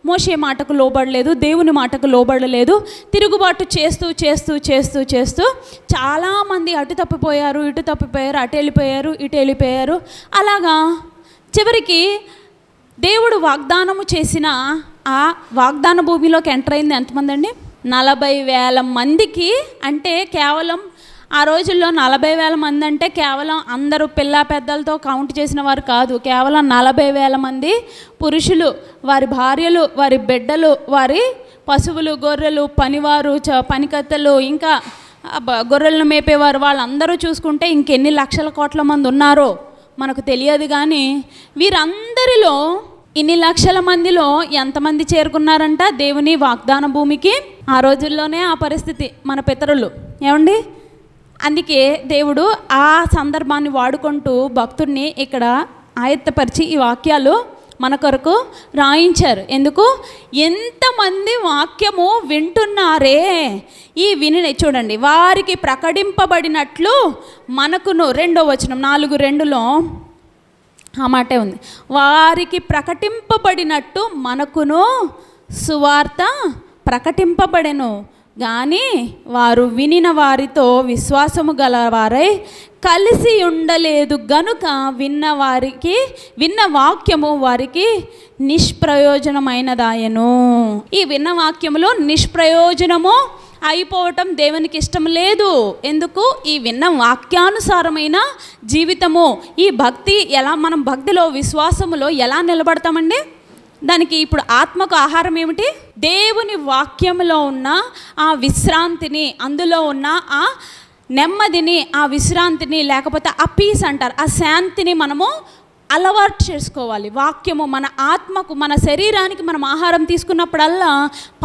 మోషే మాటకు లోబడలేదు, దేవుని మాటకు లోబడలేదు, తిరుగుబాటు చేస్తూ చేస్తూ చేస్తూ చేస్తూ చాలామంది అటు తప్పిపోయారు, ఇటు తప్పిపోయారు, అటు వెళ్ళిపోయారు, ఇటు వెళ్ళిపోయారు. అలాగా చివరికి దేవుడు వాగ్దానము చేసిన ఆ వాగ్దాన భూమిలోకి ఎంటర్ అయింది ఎంతమంది అండి? 40,000 మందికి. అంటే కేవలం ఆ రోజుల్లో 40,000 మంది అంటే కేవలం అందరూ పిల్ల పెద్దలతో కౌంట్ చేసిన వారు కాదు. కేవలం 40,000 మంది పురుషులు, వారి భార్యలు, వారి బిడ్డలు, వారి పశువులు, గొర్రెలు, పనివారు, పనికత్తెలు, ఇంకా గొర్రెలను మేపేవారు, వాళ్ళందరూ చూసుకుంటే ఇంకెన్ని లక్షల కోట్ల మంది ఉన్నారో మనకు తెలియదు. కానీ వీరందరిలో ఇన్ని లక్షల మందిలో ఎంతమంది చేరుకున్నారంట దేవుని వాగ్దాన భూమికి? ఆ రోజుల్లోనే ఆ పరిస్థితి మన పితరులు. ఏమండి? అందుకే దేవుడు ఆ సందర్భాన్ని వాడుకుంటూ భక్తుడిని ఇక్కడ ఆయత్తపరిచి ఈ వాక్యాలు మన కొరకు రాయించారు. ఎందుకు? ఎంతమంది వాక్యము వింటున్నారే, ఈ విని చూడండి, వారికి ప్రకటింపబడినట్లు మనకును, 2వ వచనం 4:2లో ఆ మాటే ఉంది. వారికి ప్రకటింపబడినట్టు మనకును సువార్త ప్రకటింపబడెను కానీ వారు వినిన వారితో విశ్వాసము గలవారై కలిసి ఉండలేదు గనుక విన్న వాక్యము వారికి నిష్ప్రయోజనమైనదాయను. ఈ విన్న వాక్యములో నిష్ప్రయోజనము అయిపోవటం దేవునికి ఇష్టం లేదు. ఎందుకు? ఈ విన్న వాక్యానుసారమైన జీవితము, ఈ భక్తి ఎలా, మనం భక్తిలో విశ్వాసములో ఎలా నిలబడతామండి? దానికి ఇప్పుడు ఆత్మకు ఆహారం ఏమిటి? దేవుని వాక్యంలో ఉన్న ఆ విశ్రాంతిని, అందులో ఉన్న ఆ నెమ్మదిని, ఆ విశ్రాంతిని, లేకపోతే ఆ పీస్ అంటారు, ఆ శాంతిని మనము అలవాటు చేసుకోవాలి. వాక్యము మన ఆత్మకు, మన శరీరానికి మనం ఆహారం తీసుకున్నప్పుడల్లా,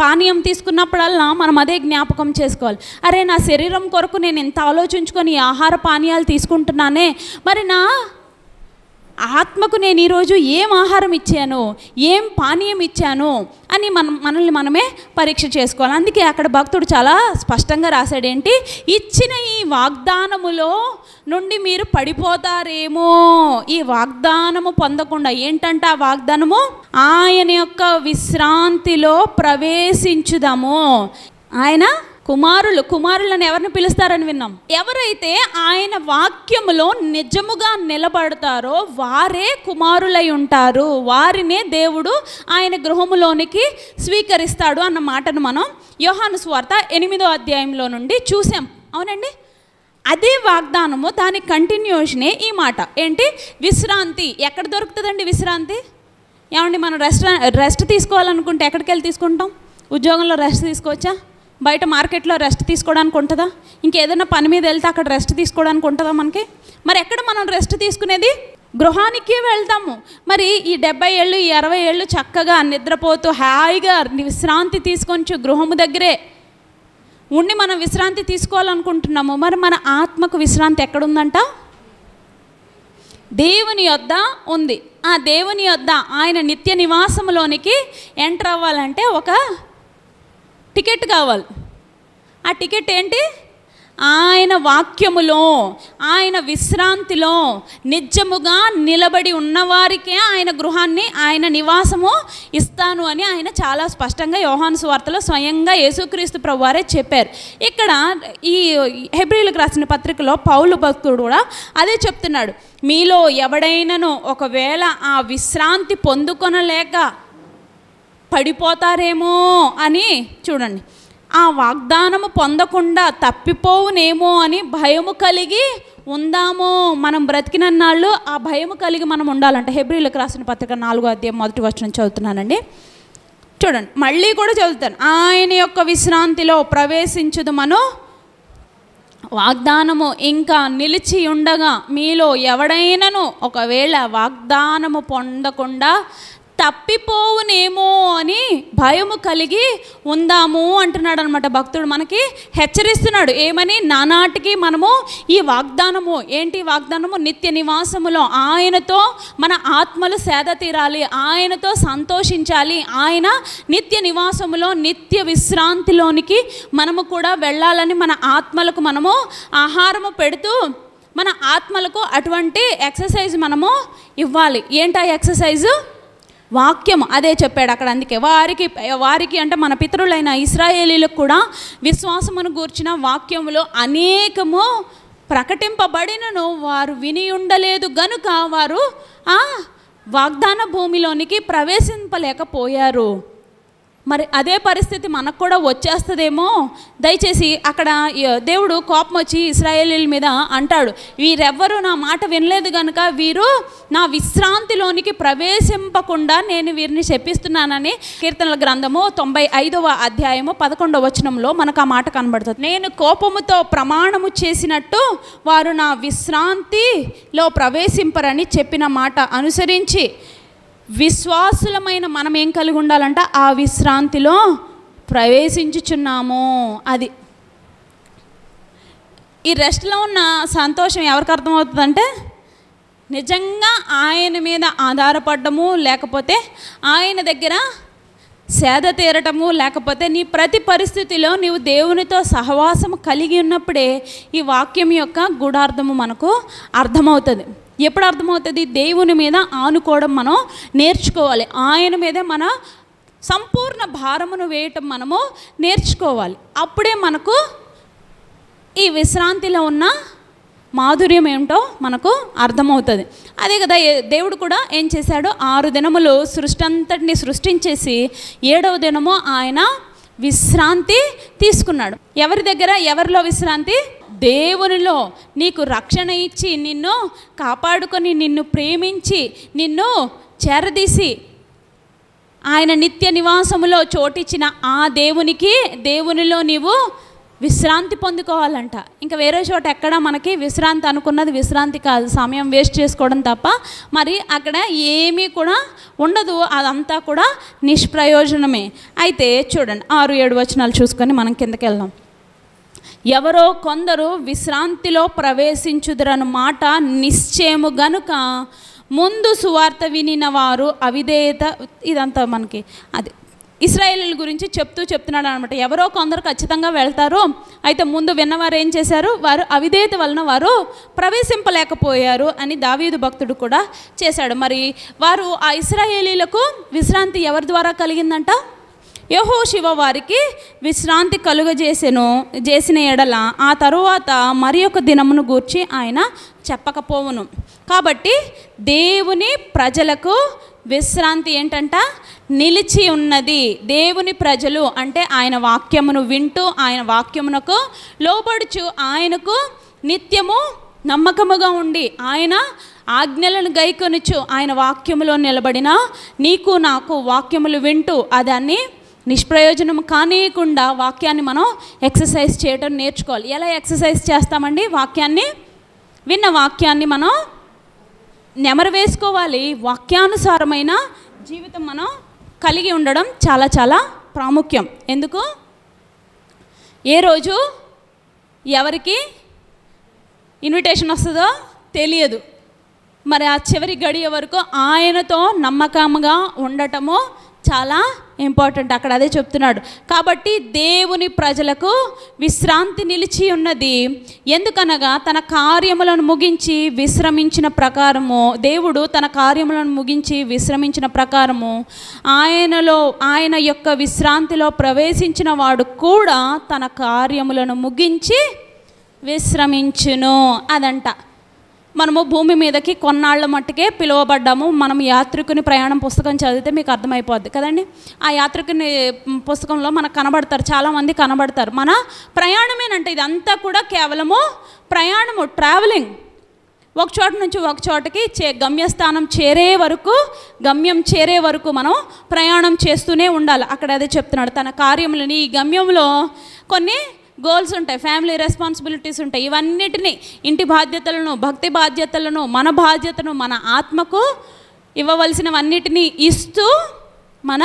పానీయం తీసుకున్నప్పుడల్లా మనం అదే జ్ఞాపకం చేసుకోవాలి. అరే, నా శరీరం కొరకు నేను ఎంత ఆలోచించుకొని ఆహార పానీయాలు తీసుకుంటున్నానే, మరి నా ఆత్మకు నేను ఈరోజు ఏం ఆహారం ఇచ్చాను, ఏం పానీయం ఇచ్చాను అని మనల్ని మనమే పరీక్ష చేసుకోవాలి. అందుకే అక్కడ భక్తుడు చాలా స్పష్టంగా రాశాడేంటి? ఇచ్చిన ఈ వాగ్దానములో నుండి మీరు పడిపోతారేమో, ఈ వాగ్దానము పొందకుండా. ఏంటంటే ఆ వాగ్దానము, ఆయన యొక్క విశ్రాంతిలో ప్రవేశించుదాము. ఆయన కుమారులను ఎవరిని పిలుస్తారని విన్నాం. ఎవరైతే ఆయన వాక్యములో నిజముగా నిలబడతారో వారే కుమారులై ఉంటారు, వారినే దేవుడు ఆయన గృహములోనికి స్వీకరిస్తాడు అన్న మాటను మనం యోహాను సువార్త 8వ అధ్యాయంలో నుండి చూసాం. అవునండి, అదే వాగ్దానము, దాని కంటిన్యూషనే ఈ మాట. ఏంటి? విశ్రాంతి. ఎక్కడ దొరుకుతుందండి విశ్రాంతి? ఏమండి, మనం రెస్ట్ తీసుకోవాలనుకుంటే ఎక్కడికి వెళ్ళి తీసుకుంటాం? ఉద్యోగంలో రెస్ట్ తీసుకోవచ్చా? బయట మార్కెట్లో రెస్ట్ తీసుకోవడానికి ఉంటుందా? ఇంకేదైనా పని మీద వెళ్తే అక్కడ రెస్ట్ తీసుకోవడానికి ఉంటుందా మనకి? మరి ఎక్కడ మనం రెస్ట్ తీసుకునేది? గృహానికి వెళ్తాము. మరి ఈ 70 ఏళ్ళు, ఈ 60 ఏళ్ళు చక్కగా నిద్రపోతూ హాయిగా విశ్రాంతి తీసుకొని గృహము దగ్గరే ఉండి మనం విశ్రాంతి తీసుకోవాలనుకుంటున్నాము. మరి మన ఆత్మకు విశ్రాంతి ఎక్కడుందంట? దేవుని యొద్ద ఉంది. ఆ దేవుని యొద్ద ఆయన నిత్య నివాసములోనికి ఎంటర్ అవ్వాలంటే ఒక టికెట్ కావాలి. ఆ టికెట్ ఏంటి? ఆయన వాక్యములో, ఆయన విశ్రాంతిలో నిజముగా నిలబడి ఉన్నవారికే ఆయన గృహాన్ని, ఆయన నివాసము ఇస్తాను అని ఆయన చాలా స్పష్టంగా యోహాను సువార్తలో స్వయంగా యేసుక్రీస్తు ప్రభువారే చెప్పారు. ఇక్కడ ఈ హెబ్రీయులకు రాసిన పత్రికలో పౌలు భక్తుడు కూడా అదే చెప్తున్నాడు. మీలో ఎవడైనాను ఒకవేళ ఆ విశ్రాంతి పొందుకొనలేక పడిపోతారేమో అని, చూడండి, ఆ వాగ్దానము పొందకుండా తప్పిపోవునేమో అని భయము కలిగి ఉందాము. మనం బ్రతికినన్నాళ్ళు ఆ భయము కలిగి మనం ఉండాలంటే హెబ్రీయులకు రాసిన పత్రిక 4వ అధ్యాయం 1వ వచనం చదువుతున్నానండి. చూడండి, మళ్ళీ కూడా చదువుతాను. ఆయన యొక్క విశ్రాంతిలో ప్రవేశించుదు మనం వాగ్దానము ఇంకా నిలిచి ఉండగా మీలో ఎవడైనను ఒకవేళ వాగ్దానము పొందకుండా తప్పిపోవునేమో అని భయము కలిగి ఉందాము అంటున్నాడు అనమాట. భక్తుడు మనకి హెచ్చరిస్తున్నాడు. ఏమని? నానాటికి మనము ఈ వాగ్దానము ఏంటి? వాగ్దానము నిత్య నివాసములో ఆయనతో మన ఆత్మలు సేద తీరాలి, ఆయనతో సంతోషించాలి, ఆయన నిత్య నివాసములో నిత్య విశ్రాంతిలోనికి మనము కూడా వెళ్ళాలని మన ఆత్మలకు మనము ఆహారము పెడుతూ మన ఆత్మలకు అటువంటి ఎక్సర్సైజ్ మనము ఇవ్వాలి. ఏంటా ఎక్సర్సైజు? వాక్యం. అదే చెప్పాడు అక్కడ. అందుకే వారికి అంటే మన పితరులైన ఇశ్రాయేలీలకు కూడా విశ్వాసమును గూర్చిన వాక్యములో అనేకము ప్రకటింపబడినను వారు విని ఉండలేదు గనుక వారు ఆ వాగ్దాన భూమిలోనికి ప్రవేశింపలేకపోయారు. మరి అదే పరిస్థితి మనకు కూడా వచ్చేస్తుందేమో. దయచేసి అక్కడ దేవుడు కోపం వచ్చి ఇశ్రాయేలీల మీద అంటాడు, వీరెవ్వరూ నా మాట వినలేదు కనుక వీరు నా విశ్రాంతిలోనికి ప్రవేశింపకుండా నేను వీరిని శపిస్తున్నానని కీర్తనల గ్రంథము 95వ అధ్యాయము 11వ వచనంలో మనకు ఆ మాట కనబడుతుంది. నేను కోపముతో ప్రమాణము చేసినట్టు వారు నా విశ్రాంతిలో ప్రవేశింపరని చెప్పిన మాట అనుసరించి విశ్వాసులమైన మనం ఏం కలిగి ఉండాలంట? ఆ విశ్రాంతిలో ప్రవేశించుచున్నాము. అది ఈ రెస్ట్లో ఉన్న సంతోషం ఎవరికి అర్థమవుతుందంటే నిజంగా ఆయన మీద ఆధారపడము, లేకపోతే ఆయన దగ్గర సేద తీరటము, లేకపోతే నీ ప్రతి పరిస్థితిలో నీవు దేవునితో సహవాసము కలిగి ఉన్నప్పుడే ఈ వాక్యం యొక్క గూఢార్థము మనకు అర్థమవుతుంది. ఎప్పుడు అర్థమవుతుంది? దేవుని మీద ఆనుకోవడం మనం నేర్చుకోవాలి. ఆయన మీదే మన సంపూర్ణ భారమును వేయటం మనము నేర్చుకోవాలి. అప్పుడే మనకు ఈ విశ్రాంతిలో ఉన్న మాధుర్యం ఏమిటో మనకు అర్థమవుతుంది. అదే కదా దేవుడు కూడా ఏం చేశాడు? 6 దినములు సృష్టి అంతటిని సృష్టించేసి 7వ దినము ఆయన విశ్రాంతి తీసుకున్నాడు. ఎవరి దగ్గర? ఎవరిలో విశ్రాంతి? దేవునిలో. నీకు రక్షణ ఇచ్చి నిన్ను కాపాడుకొని నిన్ను ప్రేమించి నిన్ను చేరదీసి ఆయన నిత్య నివాసములో చోటిచ్చిన ఆ దేవునిలో నీవు విశ్రాంతి పొందుకోవాలంట. ఇంకా వేరే చోట ఎక్కడ మనకి విశ్రాంతి అనుకున్నది విశ్రాంతి కాదు, సమయం వేస్ట్ చేసుకోవడం తప్ప మరి అక్కడ ఏమీ కూడా ఉండదు. అదంతా కూడా నిష్ప్రయోజనమే. అయితే చూడండి 6-7 వచనాలు చూసుకొని మనం కిందకి వెళ్దాం. ఎవరో కొందరు విశ్రాంతిలో ప్రవేశించుదురను మాట నిశ్చయము గనుక ముందు సువార్త వినిన వారు అవిధేయత. ఇదంతా మనకి అది ఇశ్రాయేలీల గురించి చెప్తున్నాడు అనమాట. ఎవరో కొందరు ఖచ్చితంగా వెళ్తారు. అయితే ముందు విన్నవారు ఏం చేశారు? వారు అవిధేయత వలన వారు ప్రవేశింపలేకపోయారు అని దావీదు భక్తుడు కూడా చేశాడు. మరి వారు ఆ ఇశ్రాయేలీలకు విశ్రాంతి ఎవరి ద్వారా కలిగిందంట? యెహోషువ వారికి విశ్రాంతి చేసిన ఎడల ఆ తరువాత మరి ఒక దినమును గూర్చి ఆయన చెప్పకపోవును. కాబట్టి దేవుని ప్రజలకు విశ్రాంతి ఏంటంట? నిలిచి ఉన్నది. దేవుని ప్రజలు అంటే ఆయన వాక్యమును వింటూ ఆయన వాక్యమునకు లోబడుచు ఆయనకు నిత్యము నమ్మకముగా ఉండి ఆయన ఆజ్ఞలను గైకొనుచు ఆయన వాక్యములో నిలబడిన నీకు నాకు వాక్యములు వింటూ దాన్ని నిష్ప్రయోజనం కానియకుండా వాక్యాన్ని మనం ఎక్సర్సైజ్ చేయడం నేర్చుకోవాలి. ఎలా ఎక్సర్సైజ్ చేస్తామండి? వాక్యాన్ని విన్న వాక్యాన్ని మనం నెమరు వేసుకోవాలి. వాక్యానుసారమైన జీవితం మనం కలిగి ఉండడం చాలా చాలా ప్రాముఖ్యం. ఎందుకు? ఏ రోజు ఎవరికి ఇన్విటేషన్ వస్తుందో తెలియదు. మరి ఆ చివరి గడియ వరకు ఆయనతో నమ్మకంగా ఉండటము చాలా ఇంపార్టెంట్. అక్కడ అదే చెప్తున్నాడు. కాబట్టి దేవుని ప్రజలకు విశ్రాంతి నిలిచి ఉన్నది. ఎందుకనగా తన కార్యములను ముగించి విశ్రమించిన ప్రకారము, దేవుడు తన కార్యములను ముగించి విశ్రమించిన ప్రకారము ఆయన యొక్క విశ్రాంతిలో ప్రవేశించిన వాడు కూడా తన కార్యములను ముగించి విశ్రమించును. అదంట. మనము భూమి మీదకి కొన్నాళ్ల మట్టుకే పిలువబడ్డాము. మనం యాత్రికుని ప్రయాణం పుస్తకం చదివితే మీకు అర్థమైపోద్ది కదండి. ఆ యాత్రికుని పుస్తకంలో మనకు కనబడతారు, చాలామంది కనబడతారు. మన ప్రయాణమేనంటే ఇదంతా కూడా కేవలము ప్రయాణము, ట్రావెలింగ్. ఒక చోట నుంచి ఒక చోటకి గమ్యం చేరే వరకు మనం ప్రయాణం చేస్తూనే ఉండాలి. అక్కడ అదే చెప్తున్నాడు. తన కార్యములని ఈ గమ్యంలో కొన్ని గోల్స్ ఉంటాయి, ఫ్యామిలీ రెస్పాన్సిబిలిటీస్ ఉంటాయి. ఇవన్నిటినీ, ఇంటి బాధ్యతలను, భక్తి బాధ్యతలను, మన బాధ్యతను, మన ఆత్మకు ఇవ్వవలసినవన్నిటినీ ఇస్తూ మన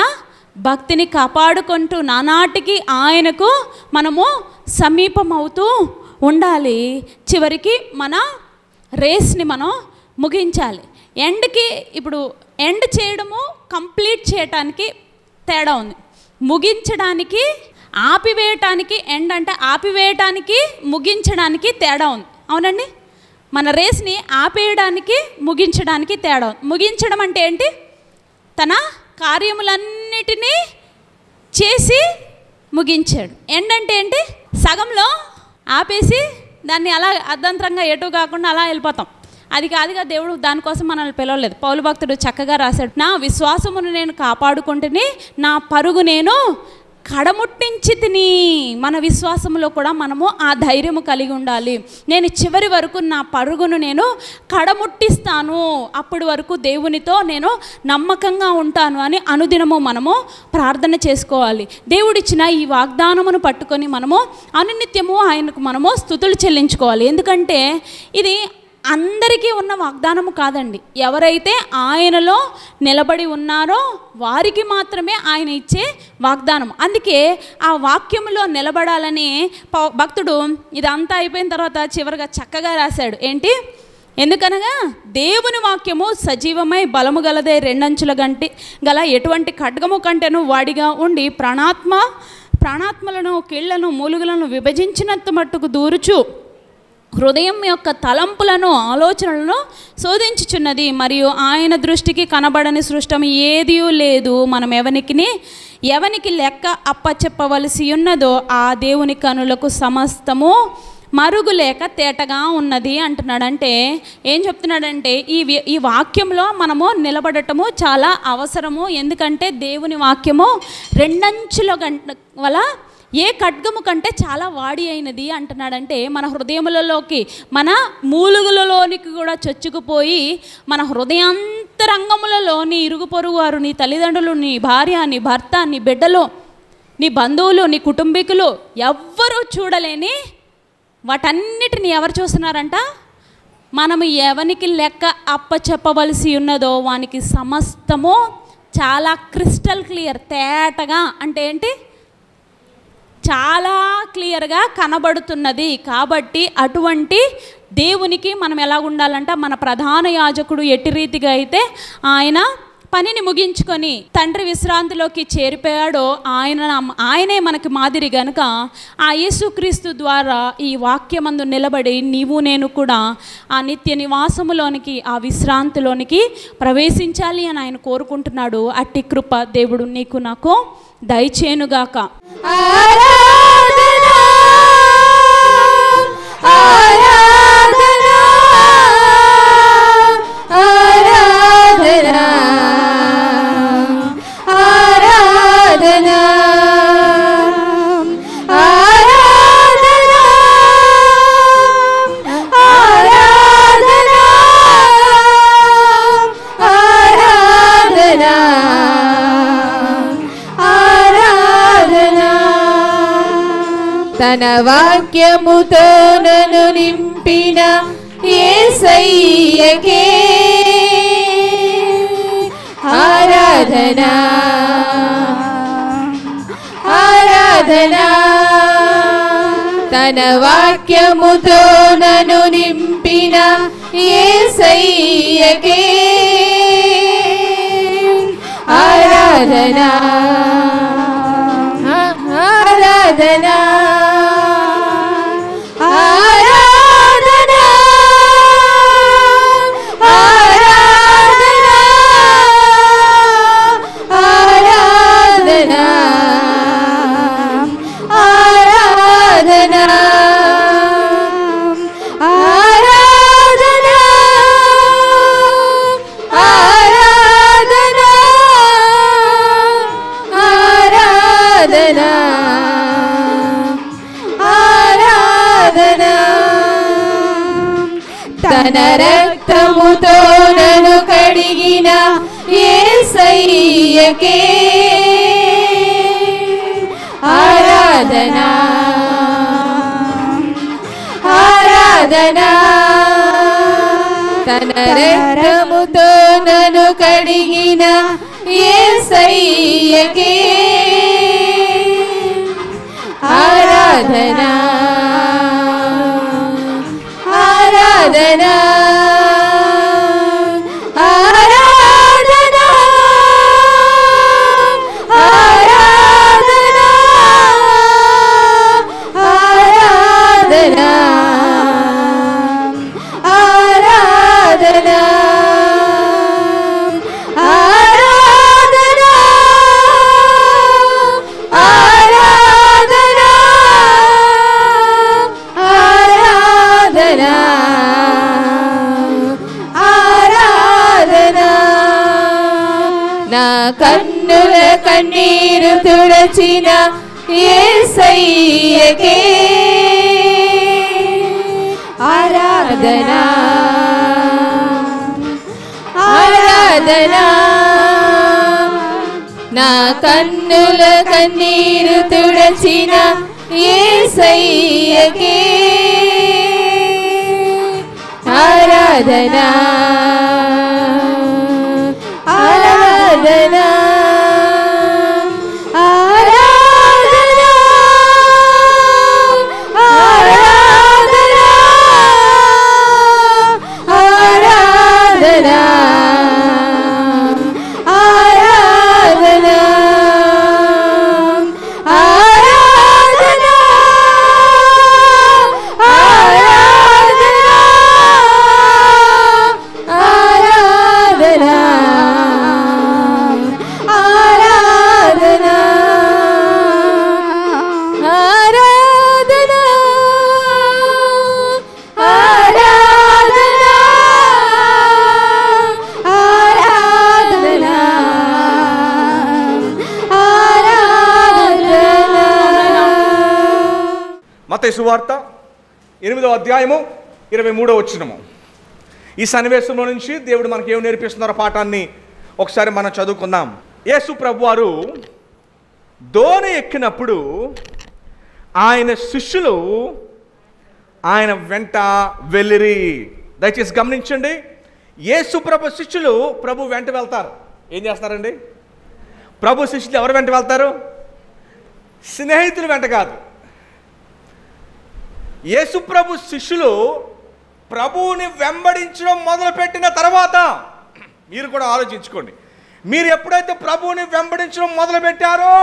భక్తిని కాపాడుకుంటూ నానాటికి ఆయనకు మనము సమీపమవుతూ ఉండాలి. చివరికి మన రేస్ని మనం ముగించాలి. ఎండ్కి ఇప్పుడు ఎండ్ చేయడము, కంప్లీట్ చేయటానికి తేడా ఉంది. ముగించడానికి, ఆపివేయటానికి, ఎండ్ అంటే ఆపివేయటానికి, ముగించడానికి తేడా ఉంది. అవునండి, మన రేస్ని ఆపేయడానికి, ముగించడానికి తేడా ఉంది. ముగించడం అంటే ఏంటి? తన కార్యములన్నిటినీ చేసి ముగించాడు. ఎండ్ అంటే ఏంటి? సగంలో ఆపేసి దాన్ని అలా అర్ధంతరంగా ఎటు కాకుండా అలా వెళ్ళిపోతాం. అది కాదుగా దేవుడు దానికోసం మనల్ని పిలవలేదు. పౌలు భక్తుడు చక్కగా రాశాడు, నా విశ్వాసమును నేను కాపాడుకుంటుని నా పరుగు నేను కడముట్టించి తిని. మన విశ్వాసంలో కూడా మనము ఆ ధైర్యము కలిగి ఉండాలి. నేను చివరి వరకు నా పరుగును నేను కడముట్టిస్తాను, అప్పటి వరకు దేవునితో నేను నమ్మకంగా ఉంటాను అని అనుదినము మనము ప్రార్థన చేసుకోవాలి. దేవుడిచ్చిన ఈ వాగ్దానమును పట్టుకొని మనము అనునిత్యము ఆయనకు మనము స్తుతులు చెల్లించుకోవాలి. ఎందుకంటే ఇది అందరికీ ఉన్న వాగ్దానము కాదండి. ఎవరైతే ఆయనలో నిలబడి ఉన్నారో వారికి మాత్రమే ఆయన ఇచ్చే వాగ్దానం. అందుకే ఆ వాక్యములో నిలబడాలని భక్తుడు ఇదంతా అయిపోయిన తర్వాత చివరిగా చక్కగా రాశాడు. ఏంటి? ఎందుకనగా దేవుని వాక్యము సజీవమై బలము గలదే, రెండంచుల గల ఎటువంటి ఖడ్గము కంటేను వాడిగా ఉండి ప్రాణాత్మలను, కీళ్లను, మూలుగులను విభజించినంత మట్టుకు దూరుచు హృదయం యొక్క తలంపులను, ఆలోచనలను శోధించుచున్నది. మరియు ఆయన దృష్టికి కనబడని సృష్టం ఏదీ లేదు. మనం ఎవనికి లెక్క అప్పచెప్పవలసి ఉన్నదో ఆ దేవుని కనులకు సమస్తము మరుగులేక తేటగా ఉన్నది అంటున్నాడు. అంటే ఏం చెప్తున్నాడంటే ఈ వాక్యంలో మనము నిలబడటము చాలా అవసరము. ఎందుకంటే దేవుని వాక్యము రెండంచుల వల్ల ఏ ఖడ్గము కంటే చాలా వాడి అయినది అంటున్నాడంటే మన హృదయములలోకి, మన మూలుగులలోనికి కూడా చొచ్చుకుపోయి మన హృదయాంతరంగములలో నీ ఇరుగు పొరుగు వారు, నీ తల్లిదండ్రులు, నీ భార్య, నీ భర్త, నీ బిడ్డలు, నీ బంధువులు, నీ కుటుంబీకులు ఎవ్వరూ చూడలేని వాటన్నిటిని ఎవరు చూస్తున్నారంట? మనము ఎవనికి లెక్క అప్పచెప్పవలసి ఉన్నదో వానికి సమస్తము చాలా క్రిస్టల్ క్లియర్, తేటగా, అంటే ఏంటి? చాలా క్లియర్గా కనబడుతున్నది. కాబట్టి అటువంటి దేవునికి మనం ఎలా ఉండాలంట? మన ప్రధాన యాజకుడు ఎట్టి రీతిగా ఆయన పనిని ముగించుకొని తండ్రి విశ్రాంతిలోకి చేరిపోయాడో ఆయనే మనకి మాదిరి గనుక ఆ యేసుక్రీస్తు ద్వారా ఈ వాక్యమందు నిలబడి నీవు నేను కూడా ఆ నిత్య నివాసములోనికి, ఆ విశ్రాంతిలోనికి ప్రవేశించాలి అని ఆయన కోరుకుంటున్నాడు. అట్టి కృప దేవుడు నీకు నాకు దయచేయునుగాక. ఆరాధనా ఆరాధనా ఆరాధనా ఆరాధనా ఆరాధనా ఆరాధనా ఆరాధనా ఆరాధనా. తన వాక్యముతో నన్ను నింపిన యేసయ్యకే ఆరాధనా ఆరాధనా. తన వాక్యముతో నన్ను నింపిన యేసయ్యకే ఆరాధనా ఆరాధనా ఆరాధనా ఆరాధనా ఆరాధనా ఆరాధనా ఆరాధనా ఆరాధనా ఆరాధనా ఆరాధనా. తన రక్తముతో నన్ను కడిగిన యేసయ్యకే ఆరాధనా ఆరాధన తన రక్తముతో నన్ను కడిగిన యేసయ్యకే ఆరాధన ఆరాధన ఆరాధన ఆరాధన ఆరాధన ఆరాధన నా కన్నుల కన్నీరు తుడచిన యేసయ్యకే ఆరాధన ఆరాధన నా కన్నుల కన్నీరు తుడచిన యేసయ్యకే ఆరాధన ఆరాధన ఆరాధన ఆరాధన ఆరాధన ఆరాధన ఆరాధన మత్తయి సువార్త 8వ అధ్యాయము 23వ వచనము. ఈ సన్నివేశంలో నుంచి దేవుడు మనకి ఏం నేర్పిస్తున్నారో పాఠాన్ని ఒకసారి మనం చదువుకుందాం. యేసు ప్రభువారు దోణి ఎక్కినప్పుడు ఆయన శిష్యులు ఆయన వెంట వెళ్ళిరి. దయచేసి గమనించండి, యేసు ప్రభు శిష్యులు ప్రభు వెంట వెళ్తారు. ఏం చేస్తారండి? ప్రభు శిష్యులు ఎవరు వెంట వెళ్తారు? స్నేహితులు వెంట కాదు. యేసు ప్రభు శిష్యులు ప్రభువుని వెంబడించడం మొదలుపెట్టిన తర్వాత, మీరు కూడా ఆలోచించుకోండి, మీరు ఎప్పుడైతే ప్రభువుని వెంబడించడం మొదలుపెట్టారో,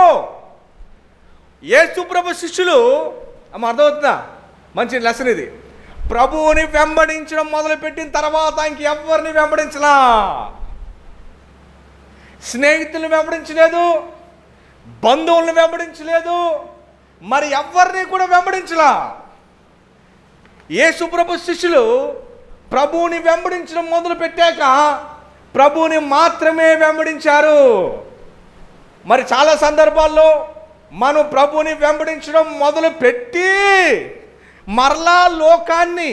యేసు ప్రభు శిష్యులు, అర్థమవుతుందా? మంచి లెసన్ ఇది. ప్రభువుని వెంబడించడం మొదలుపెట్టిన తర్వాత ఇంకెవ్వరిని వెంబడించలా. స్నేహితులను వెంబడించలేదు, బంధువులను వెంబడించలేదు, మరి ఎవరిని కూడా వెంబడించలా. యేసు ప్రభు శిష్యులు ప్రభువుని వెంబడించడం మొదలు పెట్టాక ప్రభువుని మాత్రమే వెంబడించారు. మరి చాలా సందర్భాల్లో మనం ప్రభువుని వెంబడించడం మొదలు పెట్టి మరలా లోకాన్ని,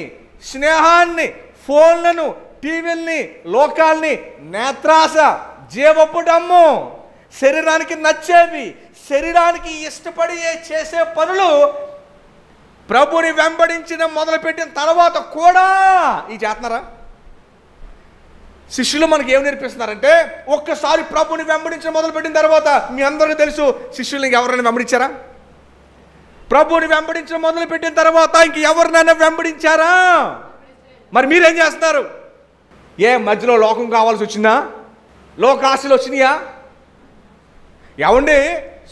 స్నేహాన్ని, ఫోన్లను, టీవీల్ని, లోకాల్ని, నేత్రాస, జీవపు డమ్ము, శరీరానికి నచ్చేవి, శరీరానికి ఇష్టపడి చేసే పనులు ప్రభుని వెంబడించడం మొదలుపెట్టిన తర్వాత కూడా ఈ చేస్తున్నారా? శిష్యులు మనకి ఏం నేర్పిస్తున్నారంటే, ఒక్కసారి ప్రభుని వెంబడించడం మొదలుపెట్టిన తర్వాత, మీ అందరికీ తెలుసు శిష్యులు ఎవరైనా వెంబడించారా? ప్రభుని వెంబడించడం మొదలుపెట్టిన తర్వాత ఇంక ఎవరినైనా వెంబడించారా? మరి మీరేం చేస్తున్నారు? ఏ మధ్యలో లోకం కావాల్సి వచ్చిందా? లోకాశలు వచ్చినాయా? ఏమండి,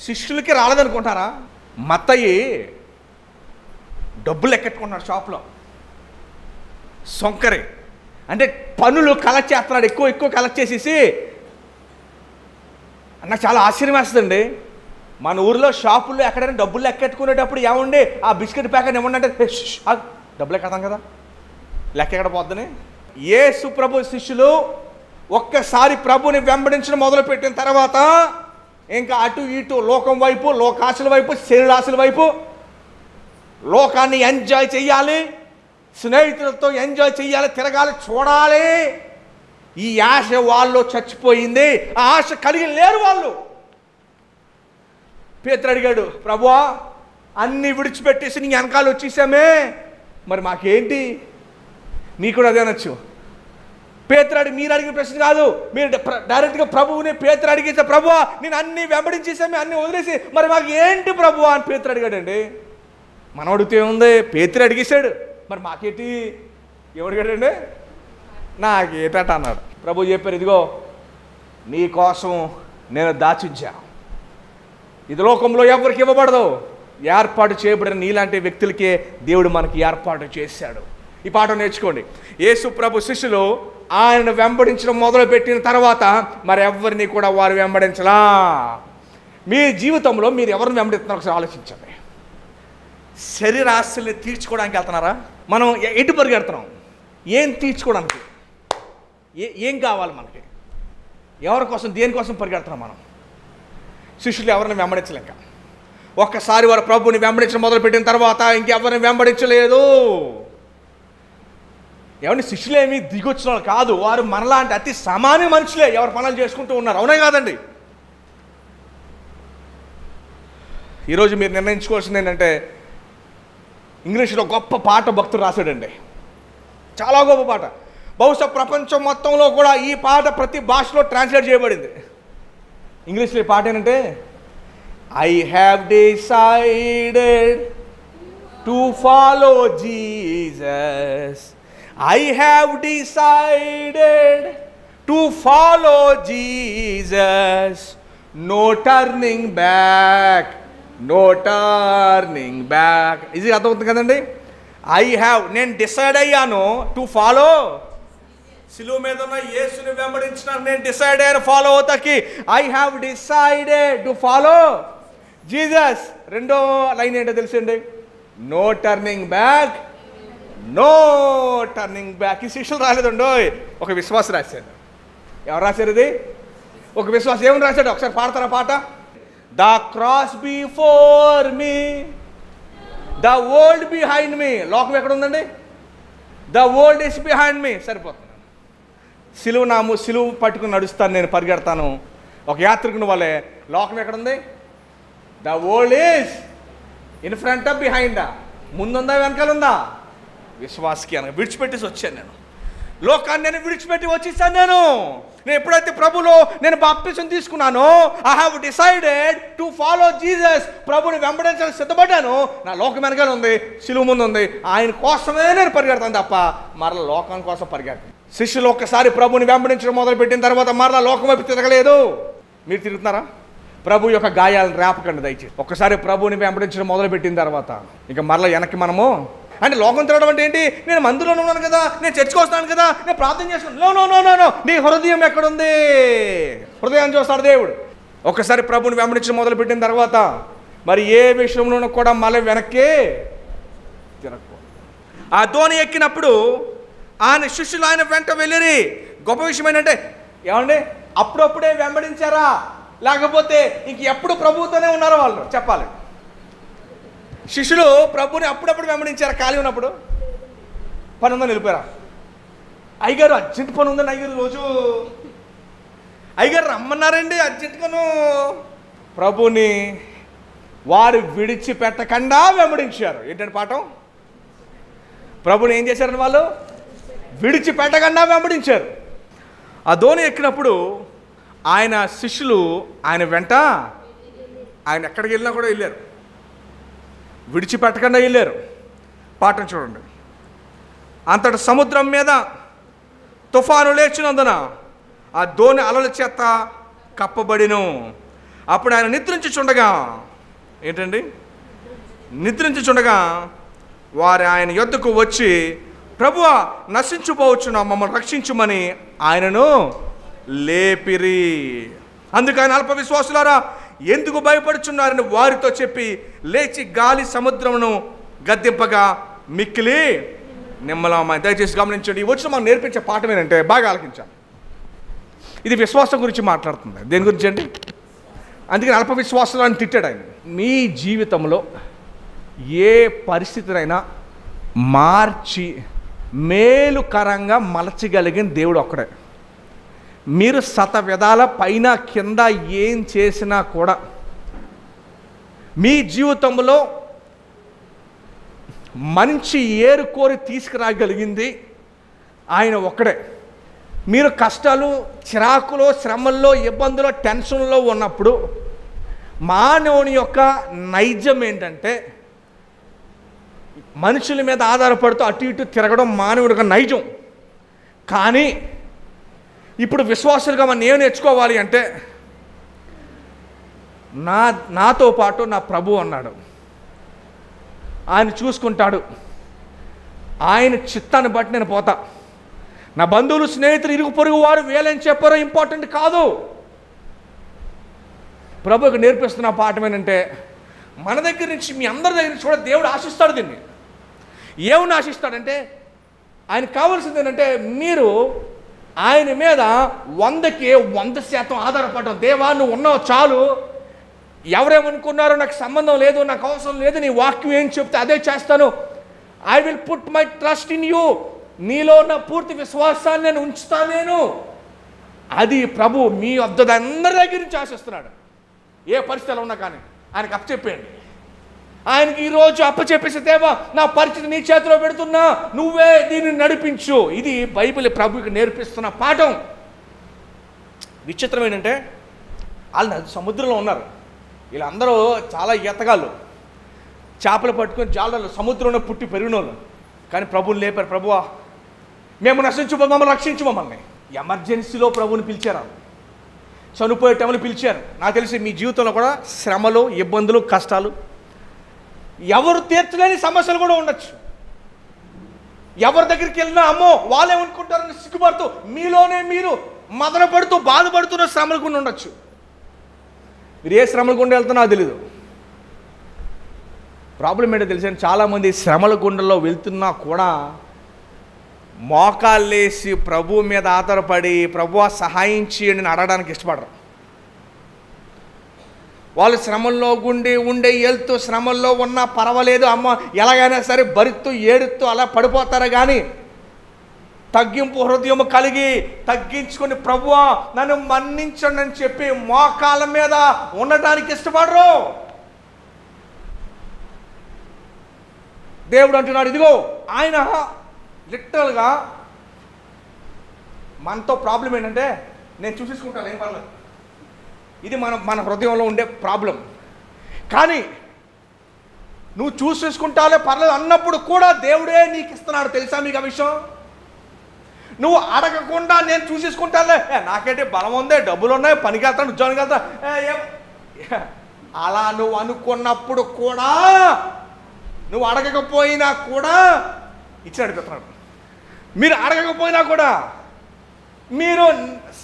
శిష్యులకి రాలేదనుకుంటారా? మత్తయి డబ్బులు ఎక్కెట్టుకున్నాడు షాప్లో. సొంకరి అంటే పనులు కలెక్ట్ చేస్తున్నాడు, ఎక్కువ కలెక్ట్ చేసేసి. నాకు చాలా ఆశ్చర్యం వేస్తుందండి. మన ఊరిలో షాపుల్లో ఎక్కడైనా డబ్బులు ఎక్కెట్టుకునేటప్పుడు ఏమండి ఆ బిస్కెట్ ప్యాకెట్ ఏమన్నా అంటే డబ్బులు ఎక్కదాం కదా, లెక్క ఎక్కడ పోద్దని. యేసు ప్రభు శిష్యులు ఒక్కసారి ప్రభుని వెంబడించడం మొదలుపెట్టిన తర్వాత ఇంకా అటు ఇటు లోకం వైపు, లోకాశల వైపు, శరీరాశల వైపు, లోకాన్ని ఎంజాయ్ చెయ్యాలి, స్నేహితులతో ఎంజాయ్ చెయ్యాలి, తిరగాలి, చూడాలి. ఈ ఆశ వాళ్ళు చచ్చిపోయింది. ఆ ఆశ కలిగి లేరు వాళ్ళు. పేతురు అడిగాడు, ప్రభువా అన్నీ విడిచిపెట్టేసి నీ వెనకాల వచ్చేసామే, మరి మాకేంటి? మీకు కూడా అదే అనొచ్చు. పేతురు మీరు అడిగిన ప్రశ్న కాదు, మీరు డైరెక్ట్గా ప్రభువుని పేతురు అడిగితే, ప్రభువా నేను అన్ని వెంబడించేసామి, అన్ని వదిలేసి మరి మాకు ఏంటి ప్రభువా అని పేతురు అడిగాడండి. మనం అడిగితే ఉంది, పేతురు అడిగేశాడు, మరి మాకేంటి ఎవడిగాడండి, నాకేటట అన్నాడు. ప్రభు చెప్పారు, ఇదిగో నీ కోసం నేను దాచించా, ఇది లోకంలో ఎవరికి ఇవ్వబడదు, ఏర్పాటు చేయబడిన నీలాంటి వ్యక్తులకే దేవుడు మనకి ఏర్పాటు చేశాడు. ఈ పాఠం నేర్చుకోండి. యేసు ప్రభు శిష్యులు ఆయనను వెంబడించడం మొదలుపెట్టిన తర్వాత మరి ఎవరిని కూడా వారు వెంబడించలా. మీ జీవితంలో మీరు ఎవరిని వెంబడిస్తున్నారో ఒకసారి ఆలోచించండి. శరీరాశల్ని తీర్చుకోవడానికి వెళ్తున్నారా? మనం ఎటు పరిగెడుతున్నాం? ఏం తీర్చుకోవడానికి? ఏం కావాలి మనకి? ఎవరి కోసం, దేనికోసం పరిగెడుతున్నాం మనం? శిష్యులు ఎవరిని వెంబడించలేక ఒక్కసారి వారు ప్రభుని వెంబడించడం మొదలుపెట్టిన తర్వాత ఇంకెవరిని వెంబడించలేదు. ఎవరిని శిష్యులేమి దిగొచ్చిన వాళ్ళు కాదు, వారు మనలాంటి అతి సామాన్య మనుషులే, ఎవరు పనులు చేసుకుంటూ ఉన్నారు. అవునే కాదండి? ఈరోజు మీరు నిర్ణయించుకోవాల్సింది ఏంటంటే, ఇంగ్లీష్లో గొప్ప పాట భక్తుడు రాశాడండి, చాలా గొప్ప పాట. బహుశా ప్రపంచం మొత్తంలో కూడా ఈ పాట ప్రతి భాషలో ట్రాన్స్లేట్ చేయబడింది. ఇంగ్లీష్లో ఈ పాట ఏంటంటే, I have decided to follow Jesus, I have decided to follow Jesus, no turning back, no turning back. ఇది అర్థమవుతుంది కదండి? నేను డిసైడ్ అయ్యాను టు ఫాలో, సిలువ మీద ఉన్న యేసుని వెంబడించడానికి నేను డిసైడ్ అయ్యాను ఫాలో అవుతాకి. I have decided to follow Jesus. రెండో లైన్ ఏంటో తెలుసండి, no turning back, no turning back. ఈ శిష్యులు రాలేదండో, ఒక విశ్వాసం రాశాడు. ఎవరు రాశారు ఇది? ఒక విశ్వాసం. ఏమని రాశాడు ఒకసారి పాడతారా పాట? The cross before me, the world behind me. లోకం ఎక్కడ ఉందండి? The world is behind me. సరిపోతుంది. సిలువు పట్టుకుని నడుస్తాను, నేను పరిగెడతాను ఒక యాత్రికుని వల్లే. లోకం ఎక్కడుంది? The world is in front of behind. ముందుందా వెనకాల ఉందా? విశ్వాసకి అనగా విడిచిపెట్టేసి వచ్చాను. నేను లోకాన్ని నేను విడిచిపెట్టి వచ్చేసాను. నేను ఎప్పుడైతే ప్రభులో నేను బాప్టిజం తీసుకున్నానో, I have decided to follow Jesus, ప్రభుని వెంబడించడానికి సిద్ధపడ్డాను. నా లోకం వెనకాల ఉంది, సిలువ ముందు ఉంది, ఆయన కోసమే నేను పరిగెడతాను తప్ప మరలా లోకం కోసం పరిగెడతాను. శిష్యులు ఒక్కసారి ప్రభుని వెంబడించడం మొదలుపెట్టిన తర్వాత మరలా లోకం వైపు తిరగలేదు. మీరు తిరుగుతున్నారా? ప్రభు యొక్క గాయాలను రేపకండి దయచేసి. ఒక్కసారి ప్రభుని వెంబడించడం మొదలుపెట్టిన తర్వాత ఇక మరలా వెనక్కి మనము, అంటే లోకం తిరగడం అంటే ఏంటి? నేను మందిరంలో ఉన్నాను కదా, నేను చర్చకు వస్తాను కదా, నేను ప్రార్థన చేస్తున్నాను. No no no no no. నీ హృదయం ఎక్కడుంది? హృదయాన్ని చూస్తాడు దేవుడు. ఒక్కసారి ప్రభుని వెంబడించడం మొదలుపెట్టిన తర్వాత మరి ఏ విషయంలోనూ కూడా మళ్ళీ వెనక్కి తిరగకు. ఆ ధోని ఎక్కినప్పుడు ఆయన శిష్యులు ఆయన వెంట వెళ్ళిరి. గొప్ప విషయం ఏంటంటే, ఏమండి అప్పుడప్పుడే వెంబడించారా, లేకపోతే ఇంక ఎప్పుడు ప్రభువుతోనే ఉన్నారో వాళ్ళు చెప్పాలి. శిష్యులు ప్రభుని అప్పుడప్పుడు వెంబడించారా? ఖాళీ ఉన్నప్పుడు పని ఉందని వెళ్ళిపోయారా? అయ్యగారు అర్జెంట్ పని ఉందని అయ్యగారు రోజు అయ్యగారు రమ్మన్నారండి అర్జెంట్గాను. ప్రభుని వారు విడిచిపెట్టకుండా వెంబడించారు. ఏంటంటే పాఠం? ప్రభుని ఏం చేశారని వాళ్ళు విడిచిపెట్టకుండా వెంబడించారు. ఆ ధోని ఎక్కినప్పుడు ఆయన శిష్యులు ఆయన వెంట, ఆయన ఎక్కడికి వెళ్ళినా కూడా వెళ్ళారు, విడిచిపెట్టకుండా వెళ్ళారు. పాఠం చూడండి. అంతటి సముద్రం మీద తుఫాను లేచినందున ఆ ధోని అలల చేత కప్పబడిను. అప్పుడు ఆయన నిద్రించుచుండగా, ఏంటండి నిద్రించుచుండగా వారు ఆయన యొద్దకు వచ్చి, ప్రభువా నశించుపోవచ్చున్నా మమ్మల్ని రక్షించుమని ఆయనను లేపిరి. అందుకు ఆయన అల్ప విశ్వాసులారా ఎందుకు భయపడుచున్నారని వారితో చెప్పి లేచి గాలి సముద్రమును గద్దింపగా మిక్కిలి నిమ్మలమాయి. దయచేసి గమనించండి. ఈ వచ్చిన మనం నేర్పించే పాఠం ఏంటంటే, బాగా ఆలకించాలి. ఇది విశ్వాసం గురించి మాట్లాడుతుంది. దేని గురించి అండి? అందుకని అల్ప విశ్వాసులు అని తిట్టాడు ఆయన. మీ జీవితంలో ఏ పరిస్థితినైనా మార్చి మేలుకరంగా మలచగలిగిన దేవుడు ఒక్కడే. మీరు శతవిధాల పైన కింద ఏం చేసినా కూడా మీ జీవితంలో మంచి ఏరుకోరి తీసుకురాగలిగింది ఆయన ఒక్కడే. మీరు కష్టాలు, చిరాకులో, శ్రమల్లో, ఇబ్బందులో, టెన్షన్లో ఉన్నప్పుడు మానవుని యొక్క నైజం ఏంటంటే మనుషుల మీద ఆధారపడుతూ అటు ఇటు తిరగడం మానవుడి యొక్క నైజం. కానీ ఇప్పుడు విశ్వాసులుగా మనం ఏం నేర్చుకోవాలి అంటే నాతో పాటు నా ప్రభు అన్నాడు, ఆయన చూసుకుంటాడు, ఆయన చిత్తాన్ని బట్టి నేను పోతా. నా బంధువులు, స్నేహితులు, ఇరుగు పొరుగు వారు వీళ్ళని చెప్పారో ఇంపార్టెంట్ కాదు. ప్రభువుకు నేర్పిస్తున్న పాఠం ఏంటంటే మన దగ్గర నుంచి, మీ అందరి దగ్గర నుంచి కూడా దేవుడు ఆశిస్తాడు. దీన్ని ఏమని ఆశిస్తాడంటే ఆయనకు కావాల్సింది ఏంటంటే మీరు ఆయన మీద 100కి 100% ఆధారపడటం. దేవా నువ్వు ఉన్నావు చాలు, ఎవరేమనుకున్నారో నాకు సంబంధం లేదు, నాకు అవసరం లేదు, నీ వాక్యం ఏం చెప్తే అదే చేస్తాను. I will put my trust in you. నీలో ఉన్న పూర్తి విశ్వాసాన్ని నేను ఉంచుతాను నేను. అది ప్రభు మీ అందరి దగ్గర నుంచి ఆశిస్తున్నాడు. ఏ పరిస్థితిలో ఉన్నా కానీ ఆయనకు అప్పచెప్పేయండి. ఆయనకి ఈరోజు అప్పచెప్పేసి, దేవా నా పరిస్థితి నీ చేతిలో పెడుతున్నా, నువ్వే దీన్ని నడిపించు. ఇది బైబిల్ ప్రభువుకి నేర్పిస్తున్న పాఠం. విచిత్రం ఏంటంటే వాళ్ళు సముద్రంలో ఉన్నారు, వీళ్ళందరూ చాలా ఈతగాళ్ళు, చేపలు పట్టుకొని జాలర్లు, సముద్రంలో పుట్టి పెరిగిన వాళ్ళు. కానీ ప్రభువుని లేపారు. ప్రభువా మేము నశించు, మమ్మల్ని రక్షించు. మమ్మల్ని ఎమర్జెన్సీలో ప్రభువుని పిలిచారు, చనిపోయే టైంలో పిలిచారు. నాకు తెలిసి మీ జీవితంలో కూడా శ్రమలు, ఇబ్బందులు, కష్టాలు, ఎవరు తీర్చలేని సమస్యలు కూడా ఉండొచ్చు. ఎవరి దగ్గరికి వెళ్ళినా అమ్మో వాళ్ళేమనుకుంటారని సిగ్గుపడుతూ మీలోనే మీరు మదన పడుతూ బాధపడుతున్న శ్రమలు కూడా ఉండొచ్చు. మీరు ఏ శ్రమల గుండా వెళ్తున్నా నాకు తెలీదు. ప్రాబ్లం ఏంటో తెలిసిన చాలామంది శ్రమల గుండెల్లో వెళ్తున్నా కూడా మోకాళ్ళేసి ప్రభు మీద ఆధారపడి ప్రభువా సహాయం చేయండి అని అడగడానికి ఇష్టపడరు. వాళ్ళు శ్రమల్లో ఉండే వెళ్తూ శ్రమల్లో ఉన్నా పర్వాలేదు అమ్మ ఎలాగైనా సరే భరిస్తూ ఏడుస్తూ అలా పడిపోతారు. కానీ తగ్గింపు హృదయం కలిగి తగ్గించుకొని ప్రభువా నన్ను మన్నించండి అని చెప్పి మోకాళ్ళ మీద ఉండటానికి ఇష్టపడరు. దేవుడు అంటున్నాడు, ఇదిగో ఆయన లిటరల్గా మనతో ప్రాబ్లం ఏంటంటే నేను చూసేసుకుంటాను, ఏం పర్లేదు. ఇది మన హృదయంలో ఉండే ప్రాబ్లం. కానీ నువ్వు చూసేసుకుంటాలే పర్లేదు అన్నప్పుడు కూడా దేవుడే నీకు ఇస్తున్నాడు. తెలుసా మీకు ఆ విషయం? నువ్వు అడగకుండా నేను చూసేసుకుంటాలే, నాకేంటి బలం ఉంది, డబ్బులు ఉన్నాయి, పనికి వెళ్తాను, ఉద్యోగానికి వెళ్తా, అలా నువ్వు అనుకున్నప్పుడు కూడా, నువ్వు అడగకపోయినా కూడా ఇచ్చి నడిపిస్తున్నాడు. మీరు అడగకపోయినా కూడా మీరు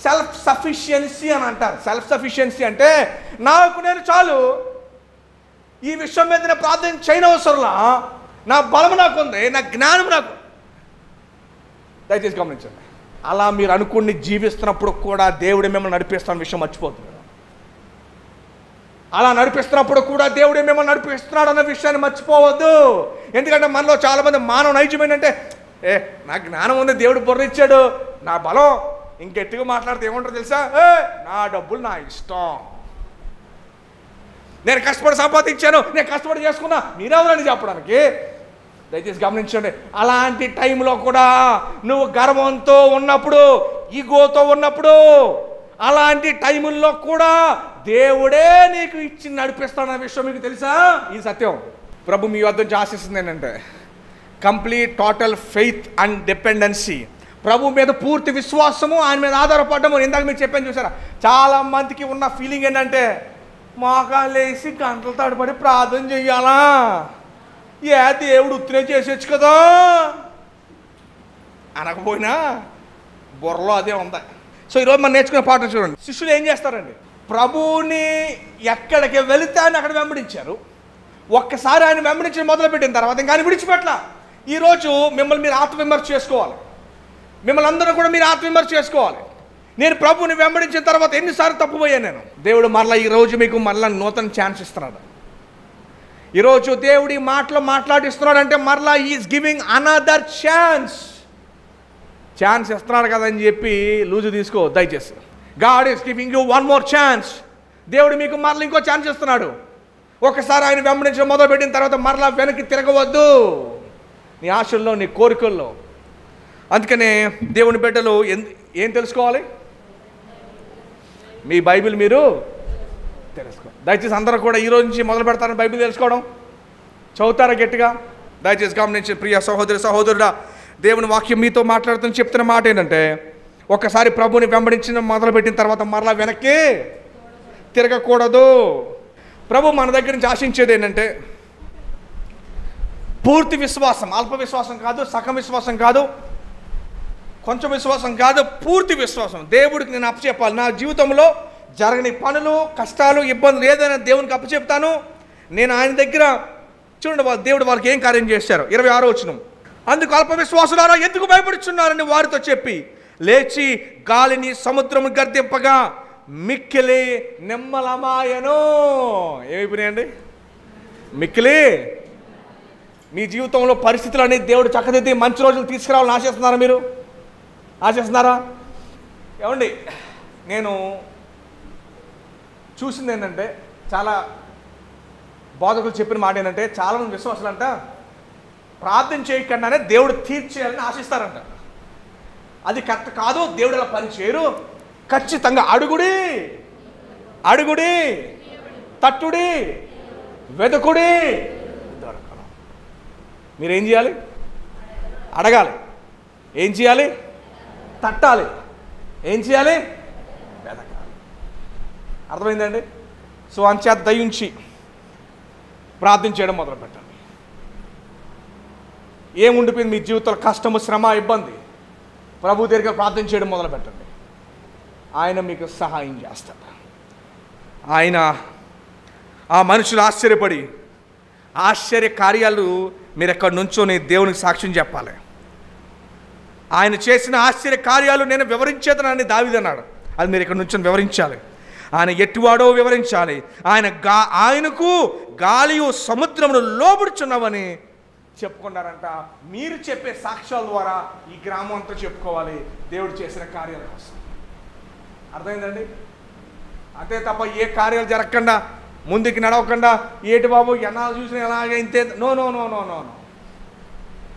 సెల్ఫ్ సఫిషియన్సీ అని అంటారు. సెల్ఫ్ సఫిషియన్సీ అంటే నాకు నేను చాలు, ఈ విషయం మీద నేను ప్రార్థన చేయనవసరంలా, నా బలం నాకు ఉంది, నా జ్ఞానం నాకు. దయచేసి గమనించండి. అలా మీరు అనుకుని జీవిస్తున్నప్పుడు కూడా దేవుడే మిమ్మల్ని నడిపిస్తున్న విషయం మర్చిపోతుంది. అలా నడిపిస్తున్నప్పుడు కూడా దేవుడే మిమ్మల్ని నడిపిస్తున్నాడు అన్న విషయాన్ని మర్చిపోవద్దు. ఎందుకంటే మనలో చాలామంది మానవ నైజం ఏంటంటే నా జ్ఞానం ఉంది, దేవుడు బుర్ర ఇచ్చాడు, నా బలం ఇంకెట్టుగా మాట్లాడితే ఏమంటారు తెలుసా, నా డబ్బులు నా ఇష్టం, నేను కష్టపడి సంపాదించాను, నేను కష్టపడి చేసుకున్నా, మీరెవరని చెప్పడానికి. దయచేసి గమనించండి. అలాంటి టైంలో కూడా నువ్వు గర్వంతో ఉన్నప్పుడు, ఈగోతో ఉన్నప్పుడు, అలాంటి టైముల్లో కూడా దేవుడే నీకు ఇచ్చి నడిపిస్తాడన్న విషయం మీకు తెలుసా? ఈ సత్యం ప్రభు మీ వద్ద నుంచి ఆశిస్తుంది ఏంటంటే complete total faith and dependency. ప్రభు మీద పూర్తి విశ్వాసము, ఆయన మీద ఆధారపడము. ఇందాక మీరు చెప్పాను చూసారా, చాలా మందికి ఉన్న ఫీలింగ్ ఏంటంటే మోకాళ్ళేసి గంటలు తడబడి ప్రార్థన చెయ్యాలా, దేవుడు ఉత్తినే చేసేచ్చు కదా అనకపోయినా బుర్రలో అదే ఉంది. సో ఈరోజు మనం నేర్చుకునే పాఠం చూడండి. శిష్యులు ఏం చేస్తారండి, ప్రభువుని ఎక్కడికి వెళితే ఆయన అక్కడ వెంబడించారు. ఒక్కసారి ఆయన వెంబడించడం మొదలుపెట్టిన తర్వాత ఇంకా ఆయన విడిచిపెట్ల. ఈరోజు మిమ్మల్ని మీరు ఆత్మవిమర్శ చేసుకోవాలి. మిమ్మల్ని అందరూ కూడా మీరు ఆత్మవిమర్శ చేసుకోవాలి. నేను ప్రభువుని వెంబడించిన తర్వాత ఎన్నిసార్లు తప్పుపోయాను నేను. దేవుడు మరలా ఈరోజు మీకు మరలా నూతన ఛాన్స్ ఇస్తున్నాడు. ఈరోజు దేవుడు ఈ మాటలు మాట్లాడిస్తున్నాడు అంటే మరలా ఈజ్ గివింగ్ అనదర్ ఛాన్స్ ఇస్తున్నాడు కదా అని చెప్పి లూజు తీసుకో దయచేసి. God is giving you one more chance. దేవుడు మీకు మరలా ఇంకో ఛాన్స్ ఇస్తున్నాడు. ఒకసారి ఆయన వెంబడించడం మొదలుపెట్టిన తర్వాత మరలా వెనక్కి తిరగవద్దు. నీ ఆశల్లో, నీ కోరికల్లో అందుకనే దేవుని బిడ్డలు ఏం తెలుసుకోవాలి? మీ బైబిల్ మీరు తెలుసుకోవాలి. దయచేసి అందరూ కూడా ఈరోజు నుంచి మొదలు పెడతారని బైబిల్ తెలుసుకోవడం. చదువుతారా గట్టిగా? దయచేసి గమనించి ప్రియ సహోదరి సహోదరుడా, దేవుని వాక్యం మీతో మాట్లాడుతున్న చెప్తున్న మాట ఏంటంటే, ఒక్కసారి ప్రభుని వెంబడించిన మొదలుపెట్టిన తర్వాత మరలా వెనక్కి తిరగకూడదు. ప్రభు మన దగ్గర నుంచి ఆశించేది ఏంటంటే పూర్తి విశ్వాసం. అల్ప విశ్వాసం కాదు, సగం విశ్వాసం కాదు, కొంచెం విశ్వాసం కాదు, పూర్తి విశ్వాసం. దేవుడికి నేను అప్పచెప్పాలి. నా జీవితంలో జరగని పనులు, కష్టాలు, ఇబ్బందులు ఏదైనా దేవునికి అప్పచెప్తాను. నేను ఆయన దగ్గర చూడండి, దేవుడు వాళ్ళకి ఏం కార్యం చేశారు. 26వ వచనం, అందుకు అల్ప విశ్వాసులారా ఎందుకు భయపడుచున్నారని వారితో చెప్పి లేచి గాలిని సముద్రము గర్దింపగా మిక్కిలి నిమ్మలమాయను. ఏమైపోయినాయండి? మిక్కిలి. మీ జీవితంలో పరిస్థితులన్నీ దేవుడు చక్కదిద్ది మంచి రోజులు తీసుకురావాలని ఆశిస్తున్నారా? మీరు ఆశిస్తున్నారా? ఏమండి, నేను చూసింది ఏంటంటే, చాలా బోధకులు చెప్పిన మాట ఏంటంటే, చాలామంది విశ్వాసులు అంట ప్రార్థన చేయకుండానే దేవుడు తీర్చేయాలని ఆశిస్తారంట. అది కరెక్ట్ కాదు. దేవుడు అలా పని చేయరు. ఖచ్చితంగా అడుగుడి, అడుగుడి, తట్టుడి, వెతుకుడి, దొరకను. మీరేం చేయాలి? అడగాలి. ఏం చేయాలి? తట్టాలి. ఏం చేయాలి? వెతకాలి. అర్థమైందండి? సో అంచేత దయించి ప్రార్థన చేయడం మొదలు పెట్టండి. ఏముండిపోయింది మీ జీవితంలో? కష్టము, శ్రమ, ఇబ్బంది. ప్రభు దగ్గర ప్రార్థన చేయడం మొదలు పెట్టండి. ఆయన మీకు సహాయం చేస్తాడు. ఆయన ఆ మనుషులు ఆశ్చర్యపడి ఆశ్చర్య కార్యాలు మీరు ఎక్కడి నుంచోని దేవునికి సాక్ష్యం చెప్పాలి. ఆయన చేసిన ఆశ్చర్య కార్యాలు నేను వివరించేదనని దావీదు అన్నాడు. అది మీరు ఇక్కడ నుంచి వివరించాలి. ఆయన ఎట్టివాడో వివరించాలి. ఆయనకు గాలియు సముద్రమును లోబడుచున్నావని చెప్పుకున్నారంట. మీరు చెప్పే సాక్ష్యాల ద్వారా ఈ గ్రామం అంతా చెప్పుకోవాలి దేవుడు చేసిన కార్యాల కోసం. అర్థమైందండి? అంతే తప్ప ఏ కార్యాలు జరగకుండా ముందుకు నడవకుండా ఏటి బాబు ఎన్నాళ్ళు చూసినా ఎలాగే ఇంతే. No no no no no no.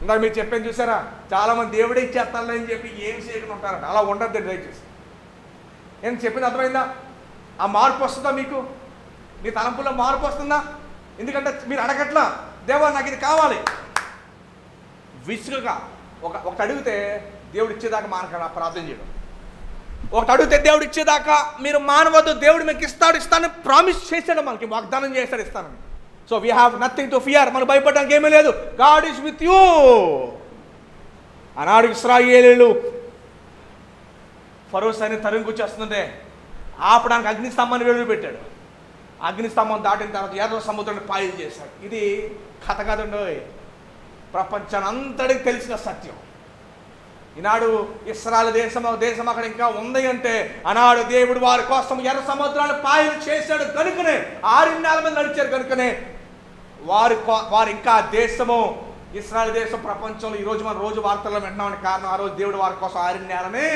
ఇందాక మీరు చెప్పాను చూసారా, చాలామంది దేవుడే ఇచ్చేస్తాను అని చెప్పి ఏం చేయకుండా ఉంటారంట. అలా ఉండద్దు దయచేసి. నేను చెప్పింది అర్థమైందా? ఆ మార్పు వస్తుందా మీకు? మీ తలంపుల్లో మార్పు వస్తుందా? ఎందుకంటే మీరు అడగట్లా, దేవా నాకు ఇది కావాలి. విసుగుగా ఒకటి అడిగితే దేవుడు ఇచ్చేదాకా మానక ప్రార్థన చేయడం. ఒకటి అడిగితే దేవుడు ఇచ్చేదాకా మీరు మానవద్దు. దేవుడు మీకు ఇస్తాను ప్రామిస్ చేశాడు, మనకి వాగ్దానం చేశాడు ఇస్తానని. So we have nothing to fear. మనకు భయపడడానికి ఏమీ లేదు. God is with you. ఆనాడు ఇశ్రాయేలీయులు ఫరో సైన్యం తరుముకొచ్చేస్తుంటే ఆపడానికి అగ్నిస్తంభాన్ని వెలువెట్టాడు. అగ్నిస్తంభం దాటిన తర్వాత ఎర్ర సముద్రాన్ని పాయలు చేశాడు. ఇది కథ కాదండి, ప్రపంచాన్ని అంతటికి తెలిసిన సత్యం. ఈనాడు ఇశ్రాయేలు దేశం అక్కడ ఇంకా ఉంది అంటే ఆనాడు దేవుడు వారి కోసం ఎర్ర సముద్రాన్ని పాయలు చేశాడు కనుకనే 6 నెలల మంది నడిచారు కనుకనే వారు ఇంకా దేశము ఇశ్రాయేలు దేశం ప్రపంచంలో ఈరోజు మనం రోజు వార్తల్లో వింటున్నామని కారణం ఆ రోజు దేవుడు వారి కోసం 6 నెలనే.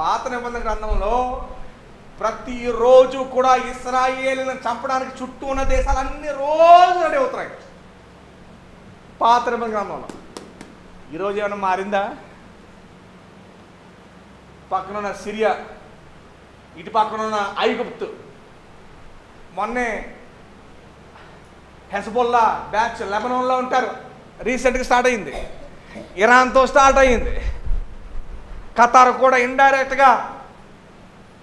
పాత నిబంధన గ్రంథంలో ప్రతిరోజు కూడా ఇశ్రాయేలులను చంపడానికి చుట్టూ ఉన్న దేశాలన్నీ రోజు రెడీ అవుతున్నాయి పాత నిబంధన గ్రంథంలో. ఈరోజు ఏమైనా మారిందా? పక్కన ఉన్న సిరియా, ఇటు పక్కన ఉన్న ఐగుప్తు, మొన్నే హెజ్బొల్లా బ్యాచ్ లెబనాన్లో ఉంటారు, రీసెంట్గా స్టార్ట్ అయింది. ఇరాన్తో స్టార్ట్ అయింది. ఖతార్ కూడా ఇండైరెక్ట్గా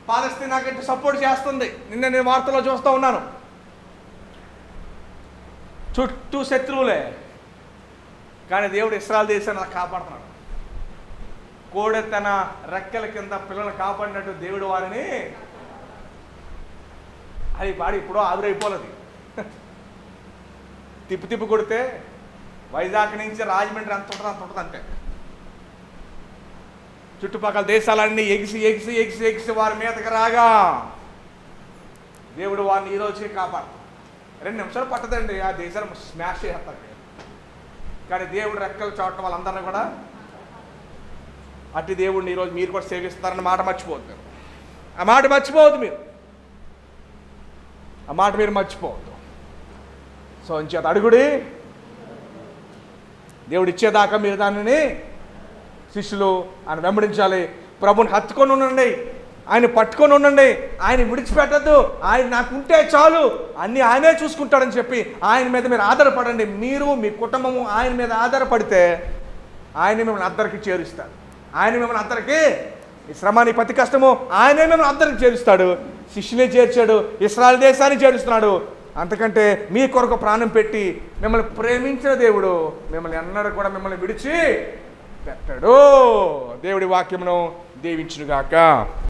పాలస్తీనాకి సపోర్ట్ చేస్తుంది. నిన్న నేను వార్తలో చూస్తూ ఉన్నాను. చుట్టూ శత్రువులే, కానీ దేవుడు ఇశ్రాయేలు దేశాన్ని కాపాడుతున్నాడు. కోడె తన రెక్కల కింద పిల్లలు కాపాడినట్టు దేవుడు వారిని అది పాడి ఇప్పుడు ఆవిరైపోలేదు. తిప్పి కొడితే వైజాగ్ నుంచి రాజమండ్రి అంత ఉంటుంది అంతే. చుట్టుపక్కల దేశాలన్నీ ఎగిసి వారి మీదకి రాగా దేవుడు వారిని ఈరోజు కాపాడు. 2 నిమిషాలు పట్టదండి ఆ దేశాన్ని స్మాష్ చేస్తారు. కానీ దేవుడు రెక్కలు చావటం వాళ్ళందరినీ కూడా అట్టి దేవుడిని ఈరోజు మీరు కూడా సేవిస్తారన్న మాట మర్చిపోవద్దు. ఆ మాట మర్చిపోవద్దు మీరు. ఆ మాట మీరు మర్చిపోవద్దు. సో అంచేత అడుగుడి, దేవుడు ఇచ్చేదాకా మీరు దానిని శిష్యులు ఆయన వెంబడించాలి. ప్రభుని హత్తుకొని ఉండండి, ఆయన పట్టుకొని ఉండండి, ఆయన విడిచిపెట్టద్దు, ఆయన నాకుంటే చాలు, అన్నీ ఆయనే చూసుకుంటాడని చెప్పి ఆయన మీద మీరు ఆధారపడండి. మీరు మీ కుటుంబము ఆయన మీద ఆధారపడితే ఆయన మిమ్మల్ని అందరికీ చేరుస్తాడు. ఆయన మిమ్మల్ని అందరికీ, ఈ శ్రమ నీ ప్రతి కష్టము ఆయనే మిమ్మల్ని అందరికీ చేరుస్తాడు. శిష్యులే చేర్చాడు, ఇశ్రాయేలు దేశాన్ని చేరుస్తున్నాడు. అంతకంటే మీ కొరకు ప్రాణం పెట్టి మిమ్మల్ని ప్రేమించిన దేవుడు మిమ్మల్ని ఎన్నడూ కూడా మిమ్మల్ని విడిచి పెట్టాడు. దేవుడి వాక్యమును దీవించునుగాక.